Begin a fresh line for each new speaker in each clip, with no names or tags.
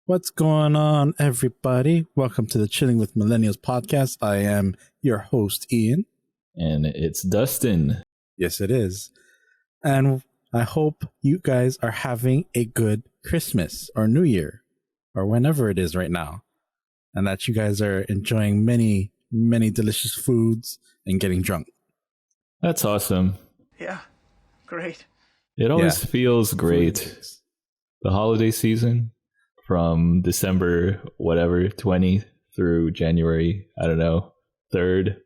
What's going on, everybody? Welcome to the Chilling with Millennials podcast. I am your host, Ian.
And it's Dustin.
Yes, it is. And I hope you guys are having a good Christmas or New Year or whenever it is right now. And that you guys are enjoying many, many delicious foods and getting drunk.
That's awesome.
Yeah, great.
It always feels great. The holiday season from December, 20 through January, 3rd.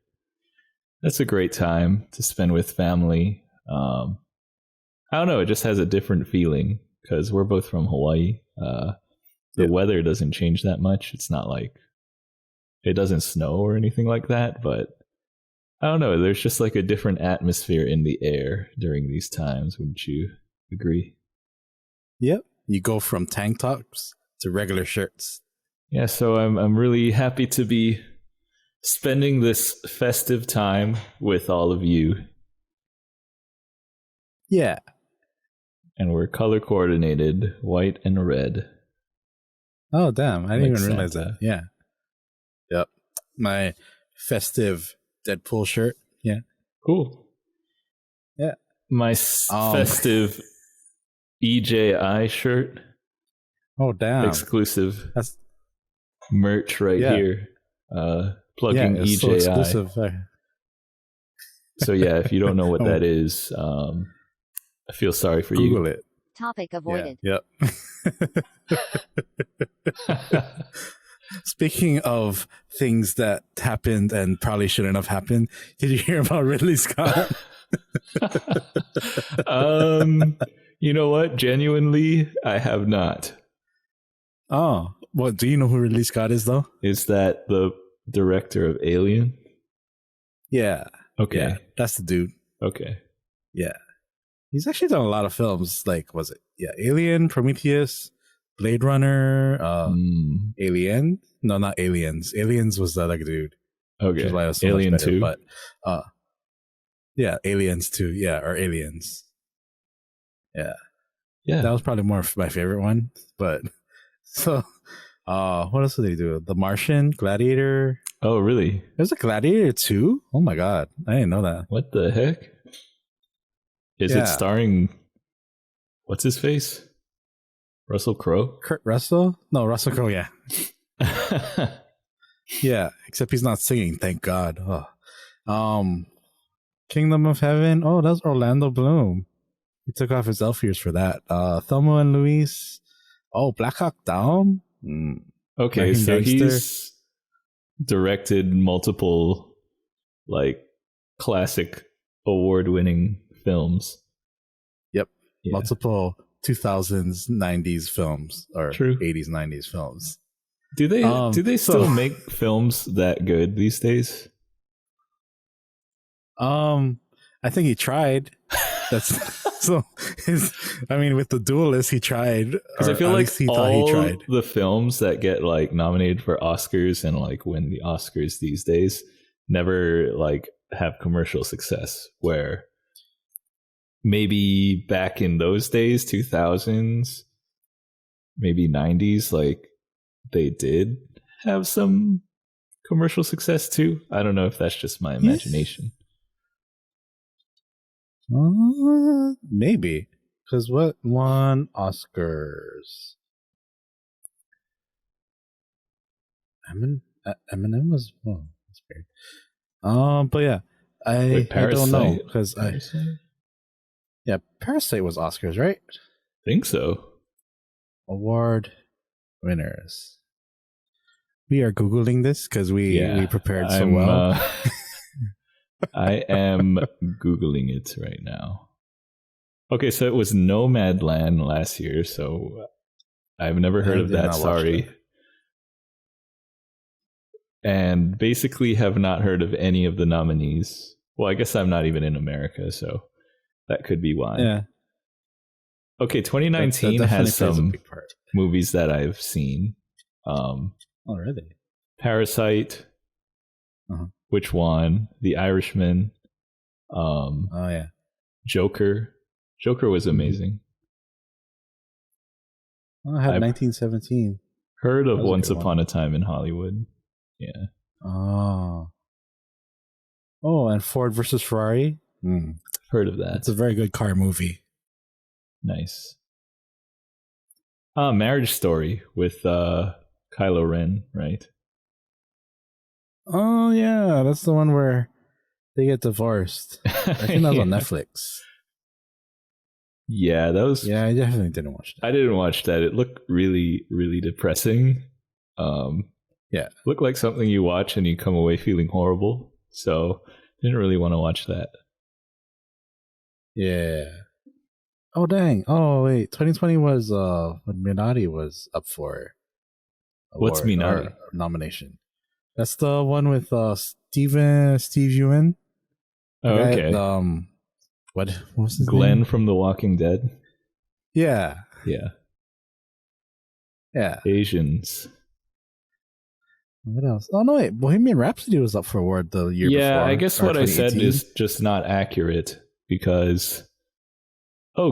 That's a great time to spend with family. I don't know, it just has a different feeling because we're both from Hawaii. The weather doesn't change that much. It's not like it doesn't snow or anything like that, but I don't know. There's just like a different atmosphere in the air during these times. Wouldn't you agree?
Yep. You go from tank tops to regular shirts.
Yeah, so I'm really happy to be spending this festive time with all of you.
Yeah.
And we're color coordinated, white and red.
Oh, damn. I didn't
Like
even realize
Santa.
that. Yeah. Yep. My festive Deadpool shirt. Yeah.
Cool.
Yeah.
My festive EJI shirt.
Oh, damn.
Exclusive
That's
merch right here. Plugging
it's
EJI.
so exclusive.
So yeah, if you don't know what that is, I feel sorry for
Google
you.
it.
Topic avoided.
Yeah. Yep. Speaking of things that happened and probably shouldn't have happened, did you hear about Ridley Scott?
You know what? Genuinely, I have not.
Oh, well, do you know who Ridley Scott is, though?
Is that the director of Alien?
Yeah.
Okay.
Yeah, that's the dude.
Okay.
Yeah. He's actually done a lot of films. Like, was it? Yeah, Alien, Prometheus, Blade Runner, Alien. No, not Aliens. Aliens was the other dude.
Okay.
Which is why it was so
Alien
much better,
2.
But, yeah, Aliens 2. Yeah, or Aliens. Yeah.
Yeah.
That was probably more of my favorite one. But, so, what else did they do? The Martian, Gladiator.
Oh, really?
There's a Gladiator 2? Oh my God. I didn't know that.
What the heck? Is it starring, what's his face? Russell Crowe?
Kurt Russell? No, Russell Crowe, yeah. Yeah, except he's not singing, thank God. Oh. Kingdom of Heaven. Oh, that's Orlando Bloom. He took off his elf ears for that. Thelma and Louise. Oh, Black Hawk Down.
Okay,
American
so
Gangster.
he's directed multiple, like, classic award-winning films.
Yep.
Yeah.
Multiple 2000s, 90s films or
True.
80s, 90s films.
Do they still
so-
make films that good these days?
I think he tried. That's so. With the Duelist, he tried.
Because I
or
feel
at
like
least he thought
all
he tried.
the films that get like nominated for Oscars and like win the Oscars these days never like have commercial success. Where maybe back in those days, 2000s, maybe 90s, like they did have some commercial success too. I don't know if that's just my imagination.
Maybe. Because what won Oscars? Eminem was. Oh, that's weird. But yeah, I don't know because Parasite was Oscars, right?
Think so.
Award winners. We are Googling this because we prepared so well.
I am Googling it right now. Okay, so it was Nomadland last year, so I've never heard of that, sorry. And basically have not heard of any of the nominees. Well, I guess I'm not even in America, so that could be why.
Yeah.
Okay, 2019
that
has
plays a
some
big part.
movies that I've seen.
Oh, really?
Parasite, which won? The Irishman.
Oh, yeah.
Joker. Joker was amazing.
Oh, I had 1917.
Heard of
That was a
Once
good one.
Upon a Time in Hollywood. Yeah.
Oh. Oh, and Ford versus Ferrari.
Heard of that.
It's a very good car movie.
Nice. Marriage Story with Kylo Ren, right?
Oh yeah, that's the one where they get divorced. I think that was on Netflix.
Yeah, that was.
Yeah, I definitely didn't watch that.
I didn't watch that. It looked really, really depressing.
Yeah,
looked like something you watch and you come away feeling horrible. So didn't really want to watch that.
yeah. Oh dang! Oh wait, 2020 was when Minari was up for
What's
award
Minari?
or nomination. That's the one with Steve Ewan.
Oh,
Guy,
okay.
what was his
Glenn
name?
from The Walking Dead.
Yeah,
Yeah.
yeah.
Asians.
What else? Oh no, wait. Bohemian Rhapsody was up for award the year before.
Yeah, I guess
or
what I said
2018.
is just not accurate because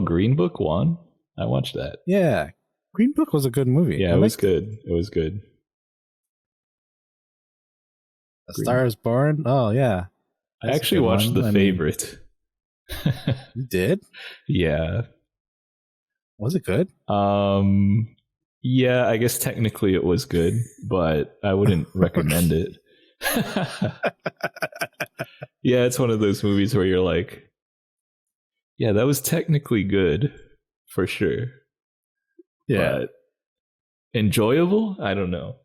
Green Book won. I watched that.
Yeah, Green Book was a good movie.
Yeah, it was good. It was good.
A Star is Born. Oh yeah,
I actually watched The Favorite.
You did?
Yeah.
Was it good?
Yeah, I guess technically it was good, but I wouldn't recommend it. Yeah, it's one of those movies where you're like, yeah, that was technically good for sure.
Yeah.
But enjoyable? I don't know.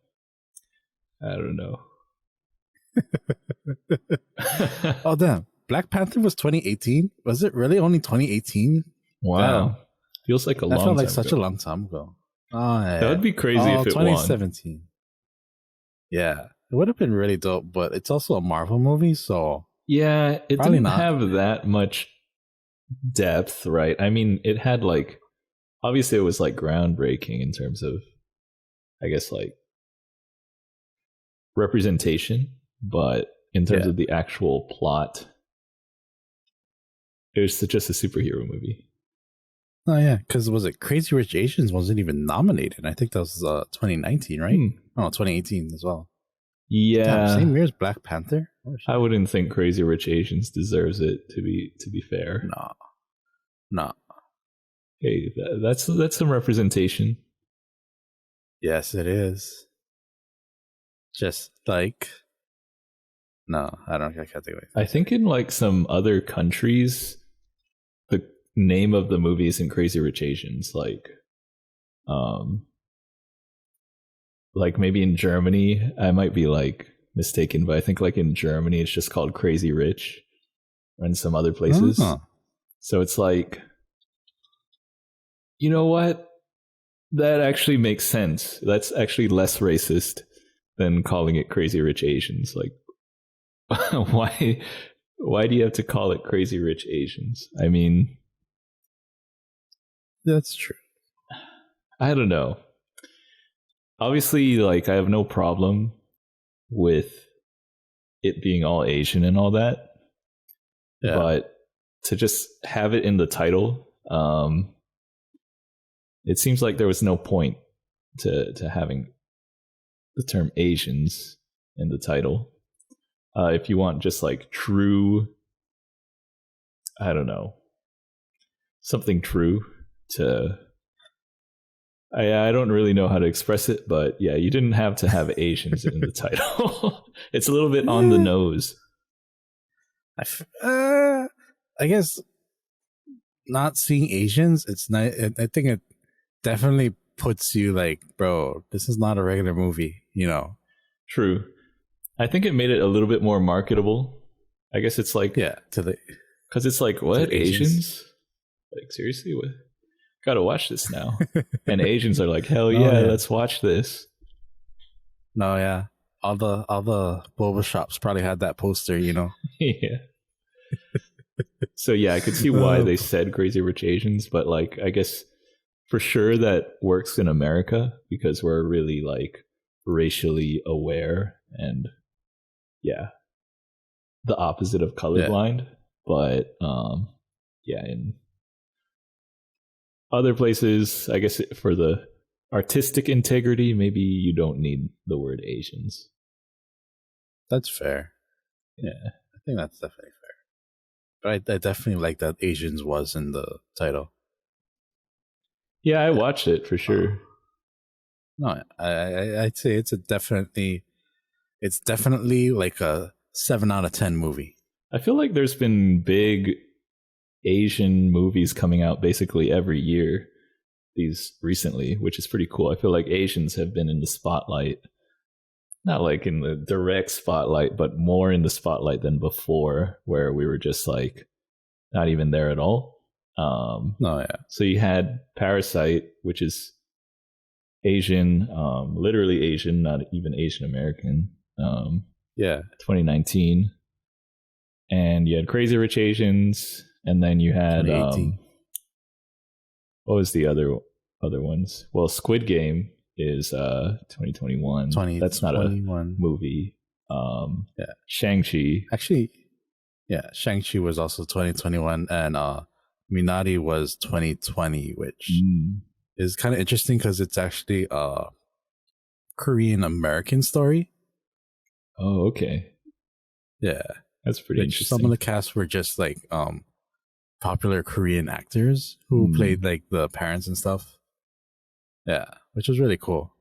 Oh damn! Black Panther was 2018. Was it really only 2018?
Wow.
Damn.
Feels like a long
That
time
felt like
ago.
such a long time ago. Oh, yeah.
That would be crazy if it
2017.
won.
Yeah, it would have been really dope, but it's also a Marvel movie, so
Yeah, it
Probably
didn't
not.
have that much depth, right? I mean, it had like, obviously it was like groundbreaking in terms of, I guess, like representation, but in terms
Yeah.
of the actual plot, it was just a superhero movie.
oh yeah, because was it Crazy Rich Asians wasn't even nominated? I think that was 2019, right? Oh, 2018 as well.
Yeah,
Damn, same year as Black Panther. Oh, shit.
I wouldn't think Crazy Rich Asians deserves it. To be fair,
No.
hey, that's some representation.
Yes, it is. Just like no, I can't think of it.
I think in like some other countries, the name of the movie isn't Crazy Rich Asians. Like maybe in Germany, I might be like mistaken, but I think like in Germany, it's just called Crazy Rich, and some other places.
Oh.
So it's like, you know what? That actually makes sense. That's actually less racist than calling it Crazy Rich Asians. Like, why do you have to call it Crazy Rich Asians? I mean,
That's true.
I don't know. Obviously, like, I have no problem with it being all Asian and all that.
Yeah.
But to just have it in the title, it seems like there was no point to having the term Asians in the title. If you want just like true, I don't know, something true to... I don't really know how to express it, but yeah, you didn't have to have Asians in the title. It's a little bit on the nose.
I guess not seeing Asians, it's not. I think it definitely puts you like, bro, this is not a regular movie, you know?
True. I think it made it a little bit more marketable. I guess it's like,
Yeah, to the
because it's like, what,
Asians?
Asians? Like, seriously, what? Gotta watch this now. And Asians are like, hell
Oh,
yeah,
yeah.
let's watch this.
no, yeah. All the boba shops probably had that poster, you know.
Yeah. So yeah, I could see why they said Crazy Rich Asians, but like, I guess for sure that works in America because we're really like racially aware and yeah, the opposite of colorblind. But yeah, in other places, I guess for the artistic integrity, maybe you don't need the word Asians.
That's fair.
Yeah.
I think that's definitely fair. But I definitely like that Asians was in the title.
Yeah, I watched it for sure.
No, I'd say it's definitely like a 7 out of 10 movie.
I feel like there's been big Asian movies coming out basically every year these recently, which is pretty cool. I feel like Asians have been in the spotlight, not like in the direct spotlight, but more in the spotlight than before, where we were just like not even there at all.
No, yeah.
So you had Parasite, which is Asian, literally Asian, not even Asian American.
Yeah.
2019. And you had Crazy Rich Asians, and then you had
2018.
What was the other ones? Well, Squid Game is 2021. That's not a movie.
Yeah.
Shang-Chi.
Actually, yeah, Shang-Chi was also 2021, and Minari was 2020, which is kind of interesting because it's actually a Korean American story.
Oh, okay.
Yeah.
That's pretty interesting.
Some of the cast were just like popular Korean actors who played like the parents and stuff. Yeah, which was really cool.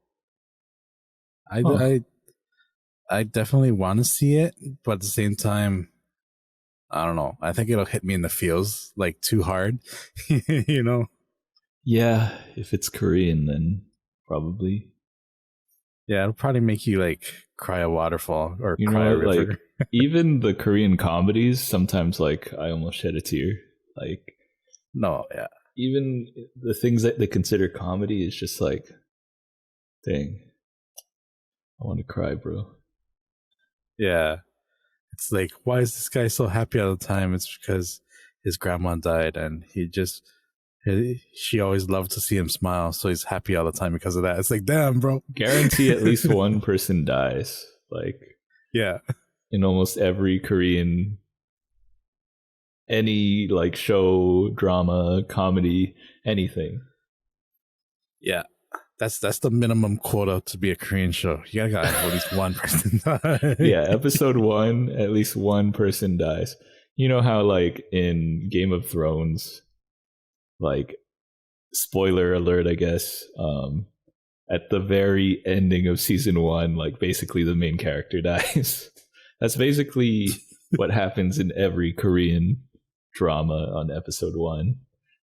I definitely want to see it, but at the same time, I don't know. I think it'll hit me in the feels like too hard, you know?
Yeah, if it's Korean, then probably.
Yeah, it'll probably make you like cry a waterfall or cry a river.
Like even the Korean comedies, sometimes like I almost shed a tear. Like,
no, yeah.
Even the things that they consider comedy is just like, dang, I want to cry, bro.
Yeah. It's like, why is this guy so happy all the time? It's because his grandma died and she always loved to see him smile, so he's happy all the time because of that. It's like, damn, bro.
Guarantee at least one person dies. Like,
yeah.
In almost every Korean, any like show, drama, comedy, anything.
Yeah. That's the minimum quota to be a Korean show. You gotta have at least one person die.
Yeah, episode 1, at least one person dies. You know how like in Game of Thrones, like, spoiler alert, I guess, at the very ending of season 1, like basically the main character dies. That's basically what happens in every Korean drama on episode 1.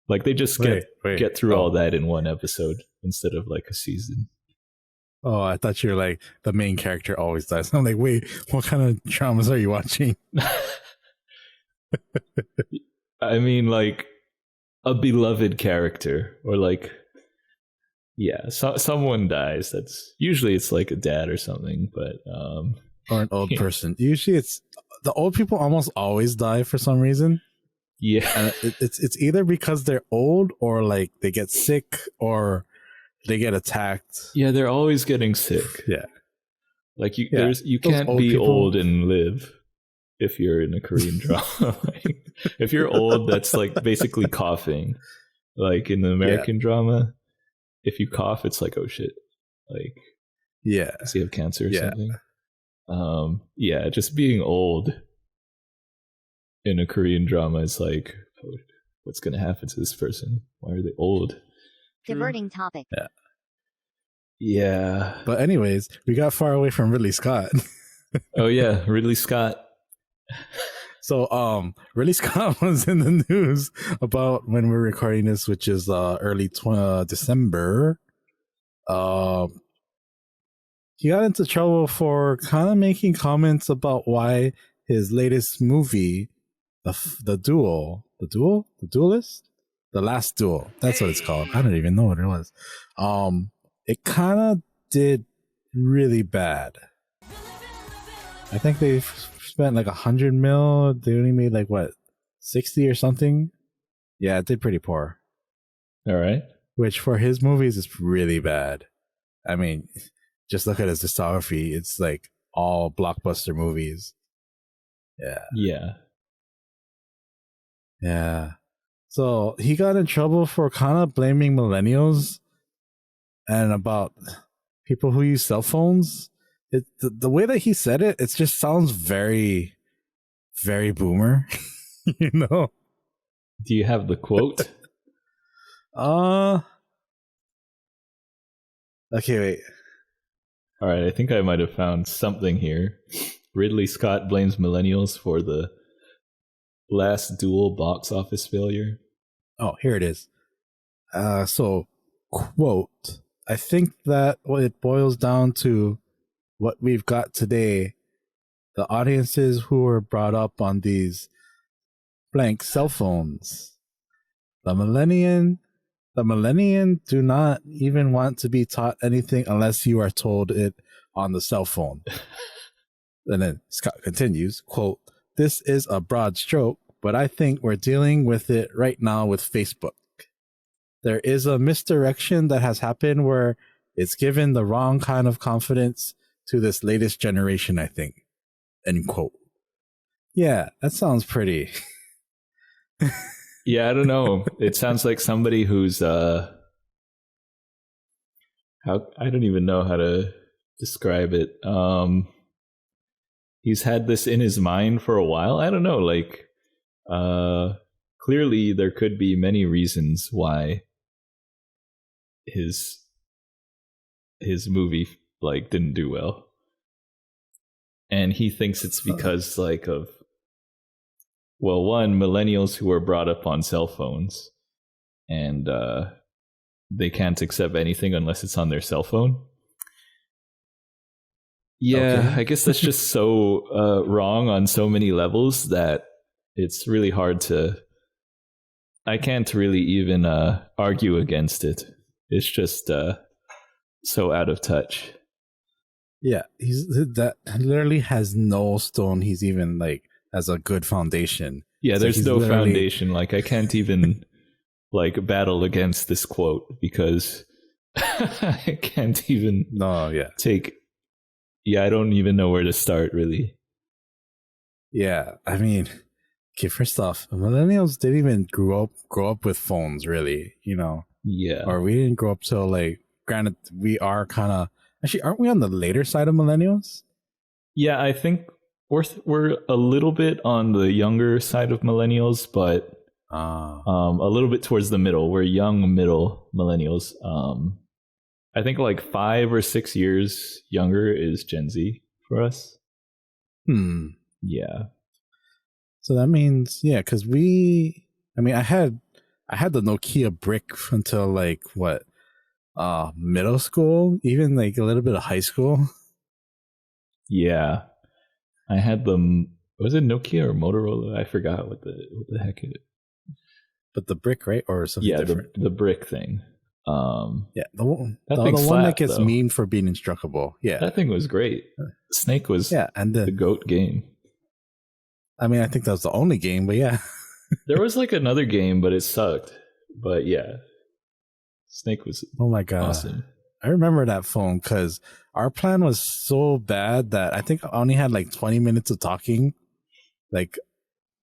Like they just get through all that in one episode instead of like a season.
Oh, I thought you were like the main character always dies. I'm like, wait, what kind of dramas are you watching?
I mean, like a beloved character, or like, yeah, someone dies. That's usually it's like a dad or something, but
or an old person. Usually, it's the old people almost always die for some reason.
Yeah,
and it's either because they're old or like they get sick or they get attacked.
Yeah, they're always getting sick.
Yeah,
like you can't be people, old and live if you're in a Korean drama. If you're old, that's like basically coughing. Like in the American drama, if you cough, it's like, oh shit, like
yeah,
does he have cancer or something? Yeah, just being old in a Korean drama is like, oh, what's going to happen to this person? Why are they old?
Diverting topic.
Yeah.
But anyways, we got far away from Ridley Scott.
Oh yeah, Ridley Scott.
So Ridley Scott was in the news about when we're recording this, which is early December. He got into trouble for kind of making comments about why his latest movie, the Duelist, The Last Duel, that's what it's called. I don't even know what it was. It kind of did really bad. I think they spent like 100 mil. They only made like what, 60 or something. Yeah, it did pretty poor.
All right.
Which for his movies is really bad. I mean, just look at his discography. It's like all blockbuster movies. Yeah. So he got in trouble for kind of blaming millennials and about people who use cell phones. The way that he said it, it just sounds very, very boomer. You know?
Do you have the quote?
Okay, wait.
All right, I think I might have found something here. Ridley Scott blames millennials for the last dual box office failure.
Oh, here it is. So, quote, I think that what it boils down to what we've got today, the audiences who were brought up on these blank cell phones. The millennial do not even want to be taught anything unless you are told it on the cell phone. And then Scott continues, quote, this is a broad stroke, but I think we're dealing with it right now with Facebook. There is a misdirection that has happened where it's given the wrong kind of confidence to this latest generation, I think. End quote. Yeah, that sounds pretty.
Yeah, I don't know. It sounds like somebody who's I don't even know how to describe it. He's had this in his mind for a while. I don't know, like clearly there could be many reasons why his movie like didn't do well. And he thinks it's because like of, well, one, millennials who are brought up on cell phones and they can't accept anything unless it's on their cell phone. Yeah, okay. I guess that's just so wrong on so many levels that it's really hard to, I can't really even argue against it. It's just so out of touch.
Yeah, that literally has no stone he's even like as a good foundation.
Yeah, there's no foundation. Like I can't even like battle against this quote because I can't even take. Yeah, I don't even know where to start really.
Yeah, I mean, okay, first off, millennials didn't even grow up with phones really, you know.
Yeah.
Or we didn't grow up till like, granted, we are kind of, actually, aren't we on the later side of millennials?
Yeah, I think we're a little bit on the younger side of millennials, but a little bit towards the middle. We're young middle millennials. I think like 5 or 6 years younger is Gen Z for us. Yeah.
So that means, yeah, because I had the Nokia brick until like what, middle school, even like a little bit of high school.
Yeah, I had them. Was it Nokia or Motorola? I forgot what the heck it is.
But the brick, right, or something different?
the brick thing.
Yeah, the one
slapped,
that gets
though.
memed for being indestructible. Yeah,
that thing was great. Snake was
and
the GOAT game.
I mean, I think that was the only game, but yeah.
There was like another game, but it sucked. But yeah, Snake was
oh my god
awesome.
I remember that phone because our plan was so bad that I think I only had like 20 minutes of talking, like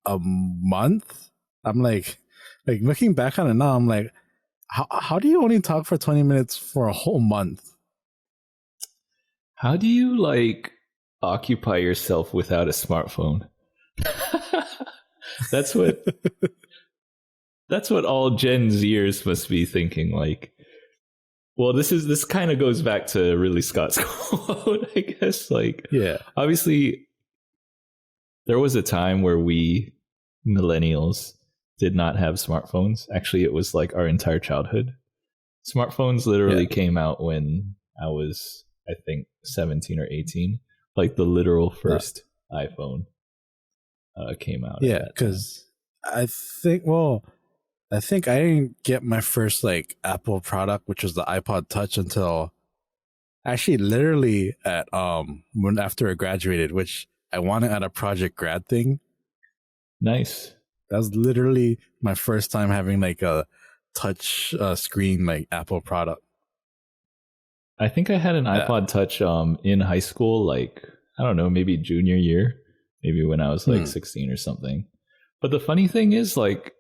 a month. I'm like looking back on it now, I'm like, how do you only talk for 20 minutes for a whole month?
How do you like occupy yourself without a smartphone? That's what all Gen Zers must be thinking. Like, well, this kind of goes back to Ridley Scott's quote, I guess. Like,
yeah,
obviously, there was a time where we millennials did not have smartphones. Actually, it was like our entire childhood. Smartphones literally came out when I was, I think, 17 or 18. Like the literal first iPhone came out.
Yeah, because I think I didn't get my first like Apple product, which was the iPod Touch, until actually literally at when after I graduated, which I wanted at a project grad thing.
Nice.
That was literally my first time having like a touch screen like Apple product.
I think I had an iPod Touch in high school, like I don't know, maybe junior year, maybe when I was like 16 or something. But the funny thing is, like,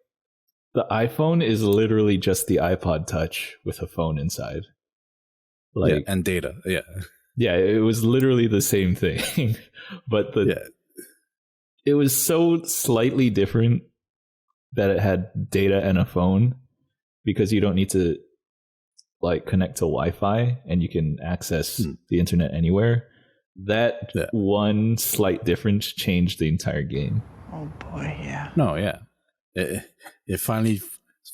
the iPhone is literally just the iPod Touch with a phone inside. Like,
and data. Yeah.
Yeah, it was literally the same thing. But it was so slightly different that it had data and a phone, because you don't need to like connect to Wi-Fi and you can access the internet anywhere. That one slight difference changed the entire game.
Oh boy, yeah.
No, yeah. It finally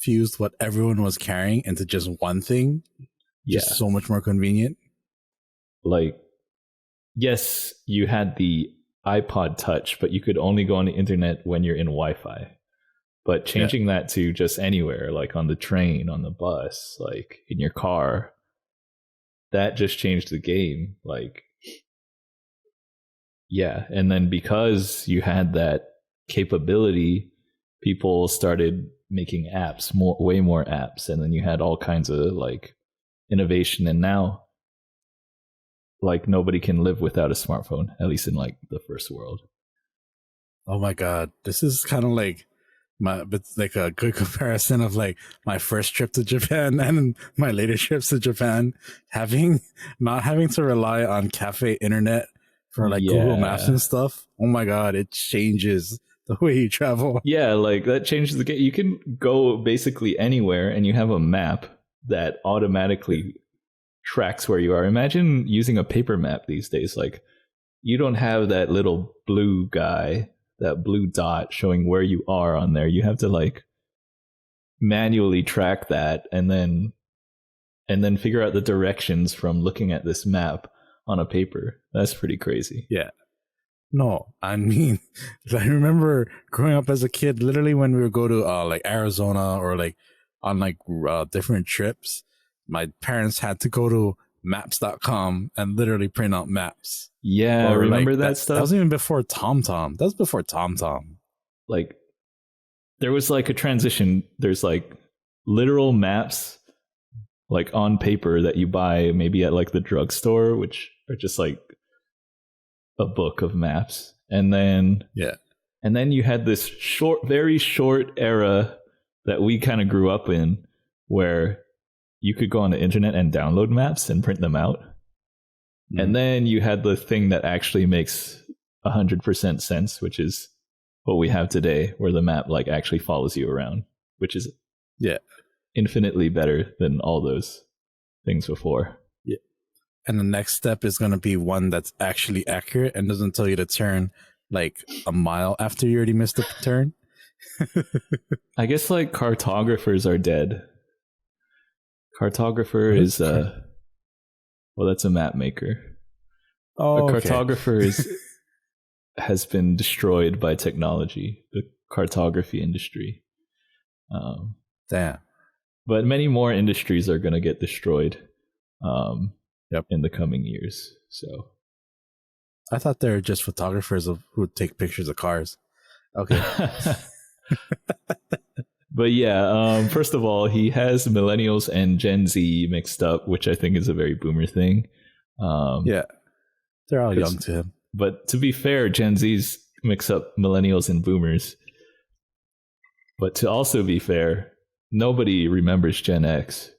fused what everyone was carrying into just one thing. Just so much more convenient.
Like, yes, you had the iPod Touch, but you could only go on the internet when you're in Wi-Fi. But changing that to just anywhere, like on the train, on the bus, like in your car, that just changed the game. Like, yeah. And then because you had that capability, people started making apps, way more apps. And then you had all kinds of like innovation. And now, like, nobody can live without a smartphone, at least in like the first world.
Oh my God. This is kind of like but like a good comparison of like my first trip to Japan and my later trips to Japan, not having to rely on cafe internet for like Google Maps and stuff. Oh my God, it changes the way you travel.
Yeah, like that changes the game. You can go basically anywhere and you have a map that automatically tracks where you are. Imagine using a paper map these days. Like, you don't have that little blue guy, that blue dot showing where you are on there. You have to like manually track that and then figure out the directions from looking at this map on a paper. That's pretty crazy.
Yeah. No, I mean, I remember growing up as a kid, literally when we would go to like Arizona or like on like different trips, my parents had to go to maps.com and literally print out maps.
Yeah,
or
remember
like,
that stuff?
That was even before TomTom. That was before TomTom.
Like, there was like a transition. There's like literal maps like on paper that you buy maybe at like the drugstore, which are just like a book of maps. And then you had this very short era that we kind of grew up in where you could go on the internet and download maps and print them out. And then you had the thing that actually makes 100% sense, which is what we have today, where the map like actually follows you around, which is infinitely better than all those things before.
Yeah. And the next step is going to be one that's actually accurate and doesn't tell you to turn like a mile after you already missed the turn.
I guess like cartographers are dead. Cartographer is well, that's a map maker.
Oh,
a cartographer has been destroyed by technology, the cartography industry.
Damn.
But many more industries are going to get destroyed in the coming years. So
I thought they were just photographers who take pictures of cars. Okay.
But yeah, first of all, he has millennials and Gen Z mixed up, which I think is a very boomer thing.
They're all young to him.
But to be fair, Gen Zs mix up millennials and boomers. But to also be fair, nobody remembers Gen X.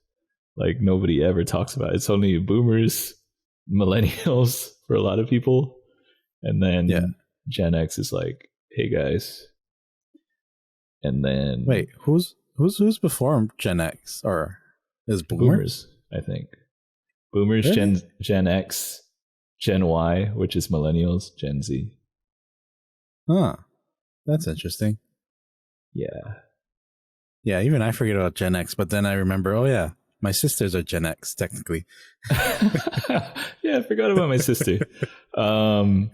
Like, nobody ever talks about it. It's only boomers, millennials for a lot of people. And then Gen X is like, hey guys. And then
wait, who's before Gen X, or is
boomers? I think boomers, really? Gen X, Gen Y, which is millennials, Gen Z.
Huh, that's interesting. Yeah. Even I forget about Gen X, but then I remember. Oh yeah, my sisters are Gen X technically.
Yeah, I forgot about my sister.
I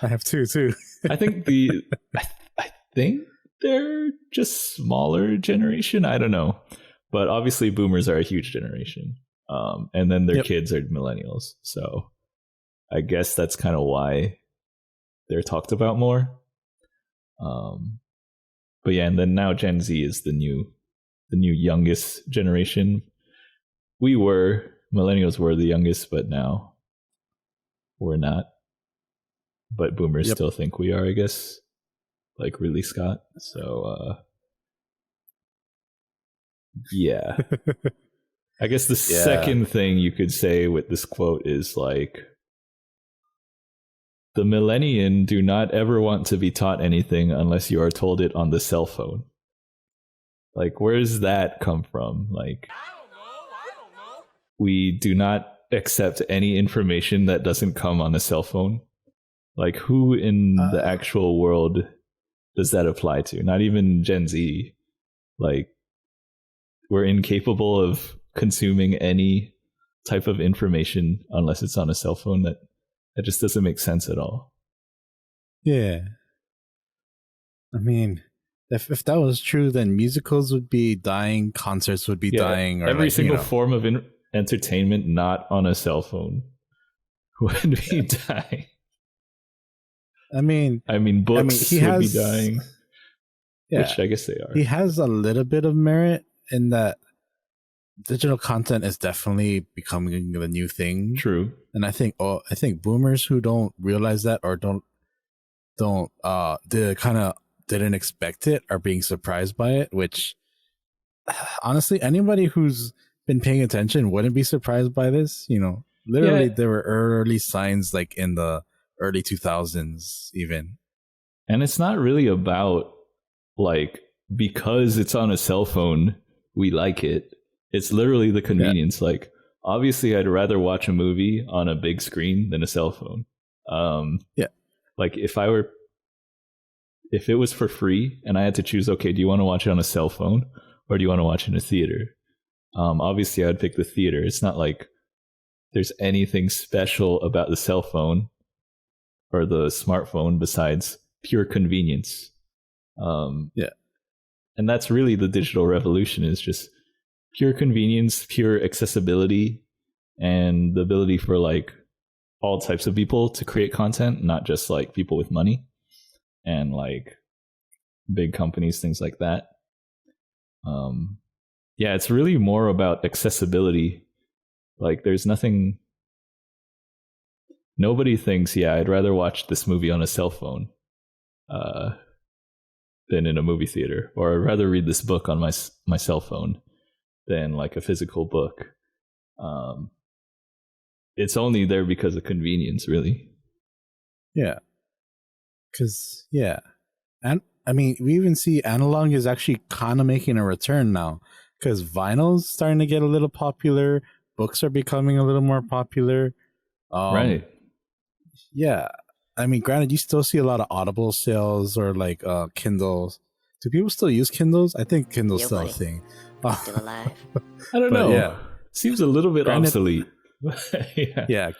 have two too.
I think I think they're just smaller generation. I don't know. But obviously boomers are a huge generation. And then their kids are millennials. So I guess that's kind of why they're talked about more. But yeah, and then now Gen Z is the new youngest generation. Millennials were the youngest, but now we're not. But boomers still think we are, I guess, like Ridley Scott. So, yeah. I guess the second thing you could say with this quote is like, the millennial do not ever want to be taught anything unless you are told it on the cell phone. Like, where does that come from? Like, we do not accept any information that doesn't come on a cell phone. Like, who in the actual world does that apply to? Not even Gen Z. Like, we're incapable of consuming any type of information unless it's on a cell phone. That just doesn't make sense at all.
Yeah. I mean, if that was true, then musicals would be dying, concerts would be dying. Or
every single form of entertainment not on a cell phone would be dying. I mean, books would be dying. Yeah, which I guess they are.
He has a little bit of merit in that digital content is definitely becoming the new thing.
True.
And I think boomers who don't realize that or didn't expect it are being surprised by it, which honestly anybody who's been paying attention wouldn't be surprised by this. Literally there were early signs like in the early 2000s even.
And it's not really about like, because it's on a cell phone we like it. It's literally the convenience. Like, obviously I'd rather watch a movie on a big screen than a cell phone. Like, if it was for free and I had to choose, okay, do you want to watch it on a cell phone or do you want to watch it in a theater? Obviously I'd pick the theater. It's not like there's anything special about the cell phone or the smartphone besides pure convenience. And that's really the digital revolution, is just pure convenience, pure accessibility, and the ability for like all types of people to create content, not just like people with money and like big companies, things like that. It's really more about accessibility. Like, there's nobody thinks, I'd rather watch this movie on a cell phone than in a movie theater, or I'd rather read this book on my cell phone than like a physical book. It's only there because of convenience, really. Yeah.
Because, and I mean, we even see analog is actually kind of making a return now, because vinyl's starting to get a little popular. Books are becoming a little more popular.
Right.
Yeah. I mean, granted, you still see a lot of Audible sales or like Kindles. Do people still use Kindles? I think Kindle's still a thing.
Still alive.
I don't know. Yeah. Seems a little bit obsolete.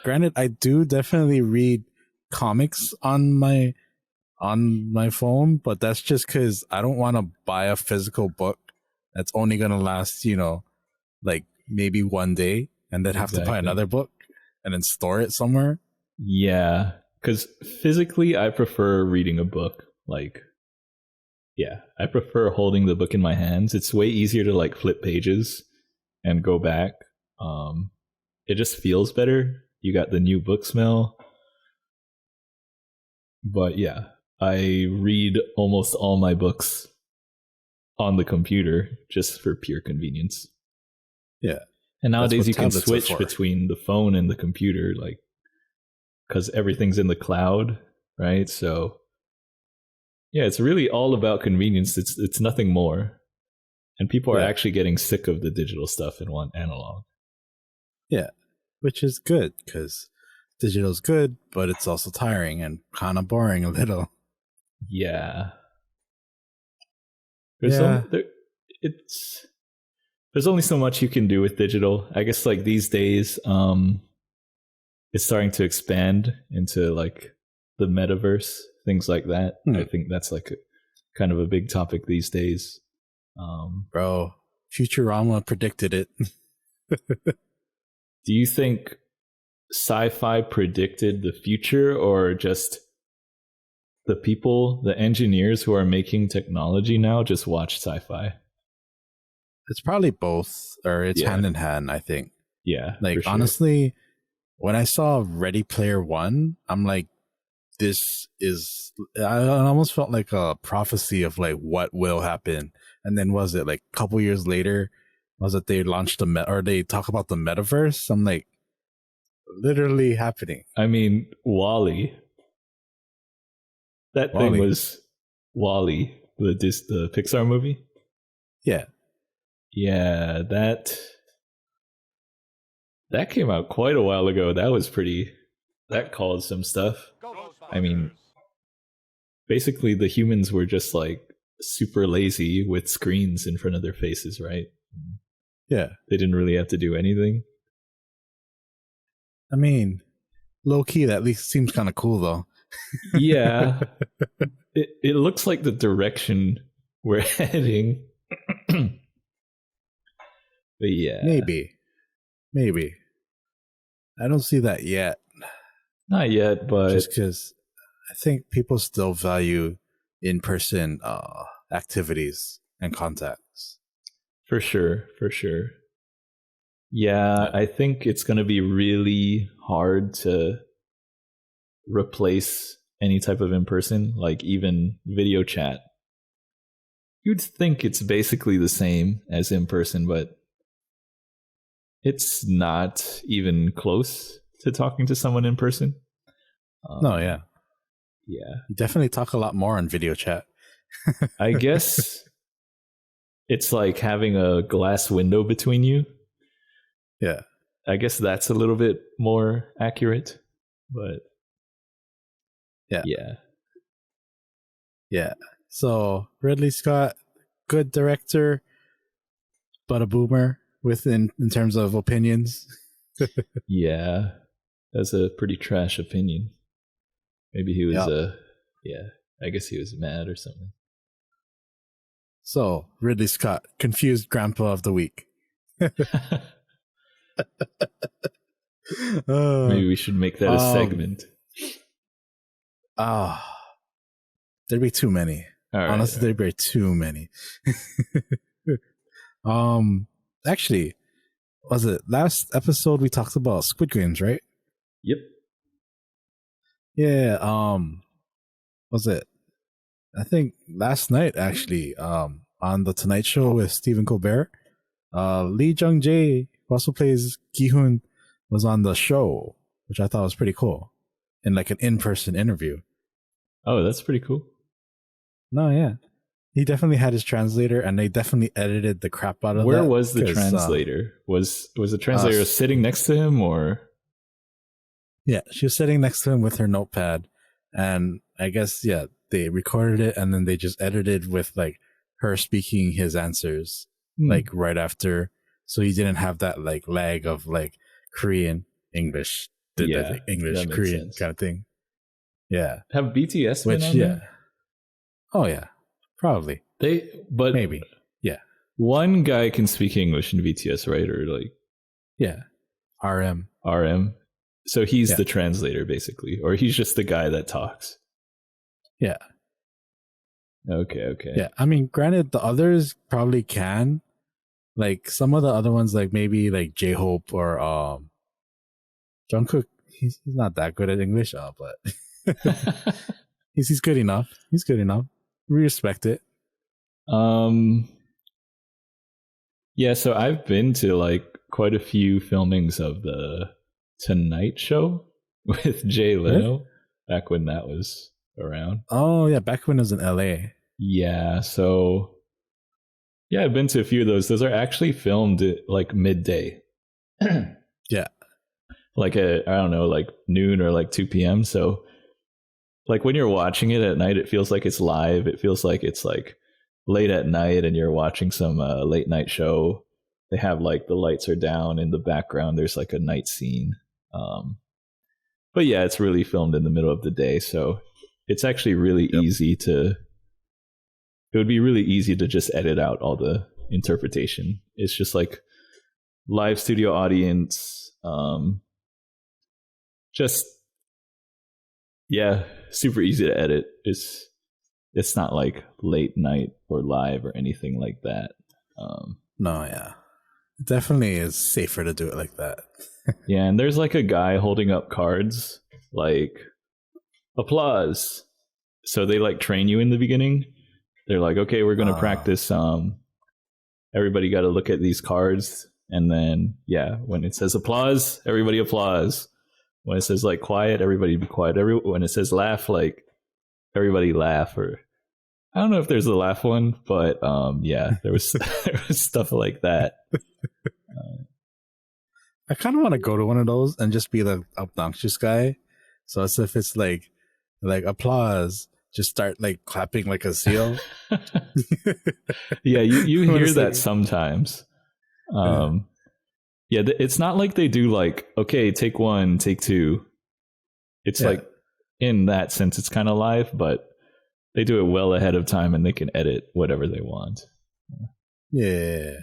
Granted, I do definitely read comics on my phone, but that's just because I don't want to buy a physical book that's only going to last, like maybe one day, and then have to buy another book and then store it somewhere.
Yeah. Because physically, I prefer reading a book. Like, I prefer holding the book in my hands. It's way easier to like flip pages and go back. It just feels better. You got the new book smell. But I read almost all my books on the computer just for pure convenience.
Yeah.
And nowadays you can switch between the phone and the computer, like, because everything's in the cloud, right? So it's really all about convenience. It's nothing more. And people are actually getting sick of the digital stuff and want analog.
Yeah, which is good, because digital's good, but it's also tiring and kind of boring a little.
Yeah. There's only so much you can do with digital. I guess like these days, it's starting to expand into like the metaverse, things like that. I think that's like kind of a big topic these days.
Bro, Futurama predicted it.
Do you think sci-fi predicted the future, or just the people, the engineers who are making technology now just watch sci-fi?
It's probably both, or it's hand in hand, I think.
Yeah.
Like, honestly, when I saw Ready Player One, I'm like, I almost felt like a prophecy of like what will happen. And then was it like a couple years later, was it they launched or they talk about the metaverse. I'm like, literally happening.
I mean, Wall-E. That thing was Wall-E, the Pixar movie.
Yeah.
Yeah, that came out quite a while ago. That caused some stuff. I mean, basically the humans were just like super lazy with screens in front of their faces, right?
Yeah.
They didn't really have to do anything.
I mean, low key, that at least seems kind of cool though.
Yeah. It looks like the direction we're heading. But yeah.
Maybe. I don't see that yet.
Not yet, but
just because I think people still value in-person activities and contacts.
For sure. Yeah, I think it's going to be really hard to replace any type of in-person, like even video chat. You'd think it's basically the same as in-person, but it's not even close to talking to someone in person.
No, yeah.
Yeah.
You definitely talk a lot more on video chat.
I guess it's like having a glass window between you.
Yeah.
I guess that's a little bit more accurate, but yeah.
So Ridley Scott, good director, but a boomer in terms of opinions.
Yeah, that's a pretty trash opinion. Maybe he was I guess he was mad or something.
So Ridley Scott, confused grandpa of the week.
Maybe we should make that a segment.
There'd be too many. Honestly, there'd be too many. Actually, was it last episode we talked about Squid Games, right?
Yep.
Yeah. Was it? I think last night actually. On the Tonight Show with Stephen Colbert, Lee Jung Jae, who also plays Gi-hun, was on the show, which I thought was pretty cool, in like an in-person interview.
Oh, that's pretty cool.
No, yeah. He definitely had his translator, and they definitely edited the crap out of
Where
that.
Where was the translator? Was the translator sitting next to him, or?
Yeah, she was sitting next to him with her notepad, and I guess, they recorded it, and then they just edited with like her speaking his answers like right after, so he didn't have that like lag of like Korean English, English Korean kind of thing. Yeah.
Have BTS been on there?
Oh yeah, probably.
But
maybe. Yeah.
One guy can speak English in BTS, right? Or like RM. So he's the translator basically, or he's just the guy that talks.
Yeah.
Okay.
Yeah, I mean, granted, the others probably can. Like some of the other ones, like maybe like J-Hope or Jungkook, he's not that good at English, but he's good enough. He's good enough. We respect it.
Yeah, so I've been to like quite a few filmings of the Tonight Show with Jay Leno back when that was around.
Oh yeah, back when it was in LA.
Yeah, so I've been to a few of those. Those are actually filmed at like midday.
Yeah.
Like at, I don't know, like noon or like 2 p.m. So like when you're watching it at night, it feels like it's live. It feels like it's like late at night and you're watching some late night show. They have like the lights are down in the background. There's like a night scene. But yeah, it's really filmed in the middle of the day. So it's actually really easy it would be really easy to just edit out all the interpretation. It's just like live studio audience. Super easy to edit. It's not like late night or live or anything like that.
No, yeah. It definitely is safer to do it like that.
Yeah, and there's like a guy holding up cards, like applause. So they like train you in the beginning. They're like, okay, we're going to practice everybody got to look at these cards, and then when it says applause, everybody applause. When it says like quiet, everybody be quiet. When it says laugh, like everybody laugh. Or I don't know if there's a laugh one, but there was there was stuff like that.
I kind of want to go to one of those and just be the obnoxious guy. So as if it's like applause, just start like clapping like a seal.
Yeah, you hear that
like,
sometimes. It's not like they do like, okay, take one, take two. It's like in that sense, it's kind of live, but they do it well ahead of time and they can edit whatever they want.
Yeah.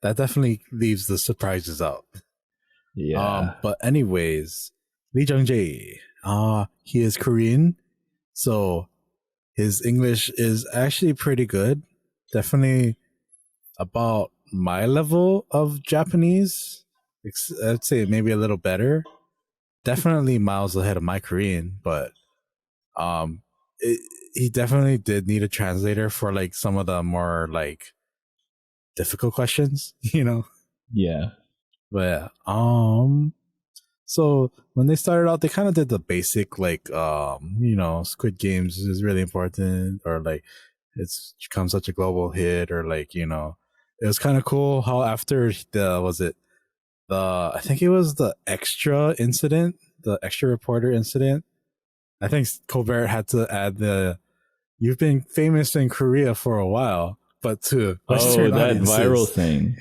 That definitely leaves the surprises out.
Yeah.
But anyways, Lee Jung-jae, he is Korean, so his English is actually pretty good. Definitely about my level of Japanese. I'd say maybe a little better. Definitely miles ahead of my Korean, but he definitely did need a translator for like some of the more like difficult questions, you know.
Yeah.
But so when they started out, they kind of did the basic like Squid Games is really important, or like it's become such a global hit, or like it was kind of cool how after I think it was the extra reporter incident. I think Colbert had to add you've been famous in Korea for a while, but to Western
that
audiences,
viral thing.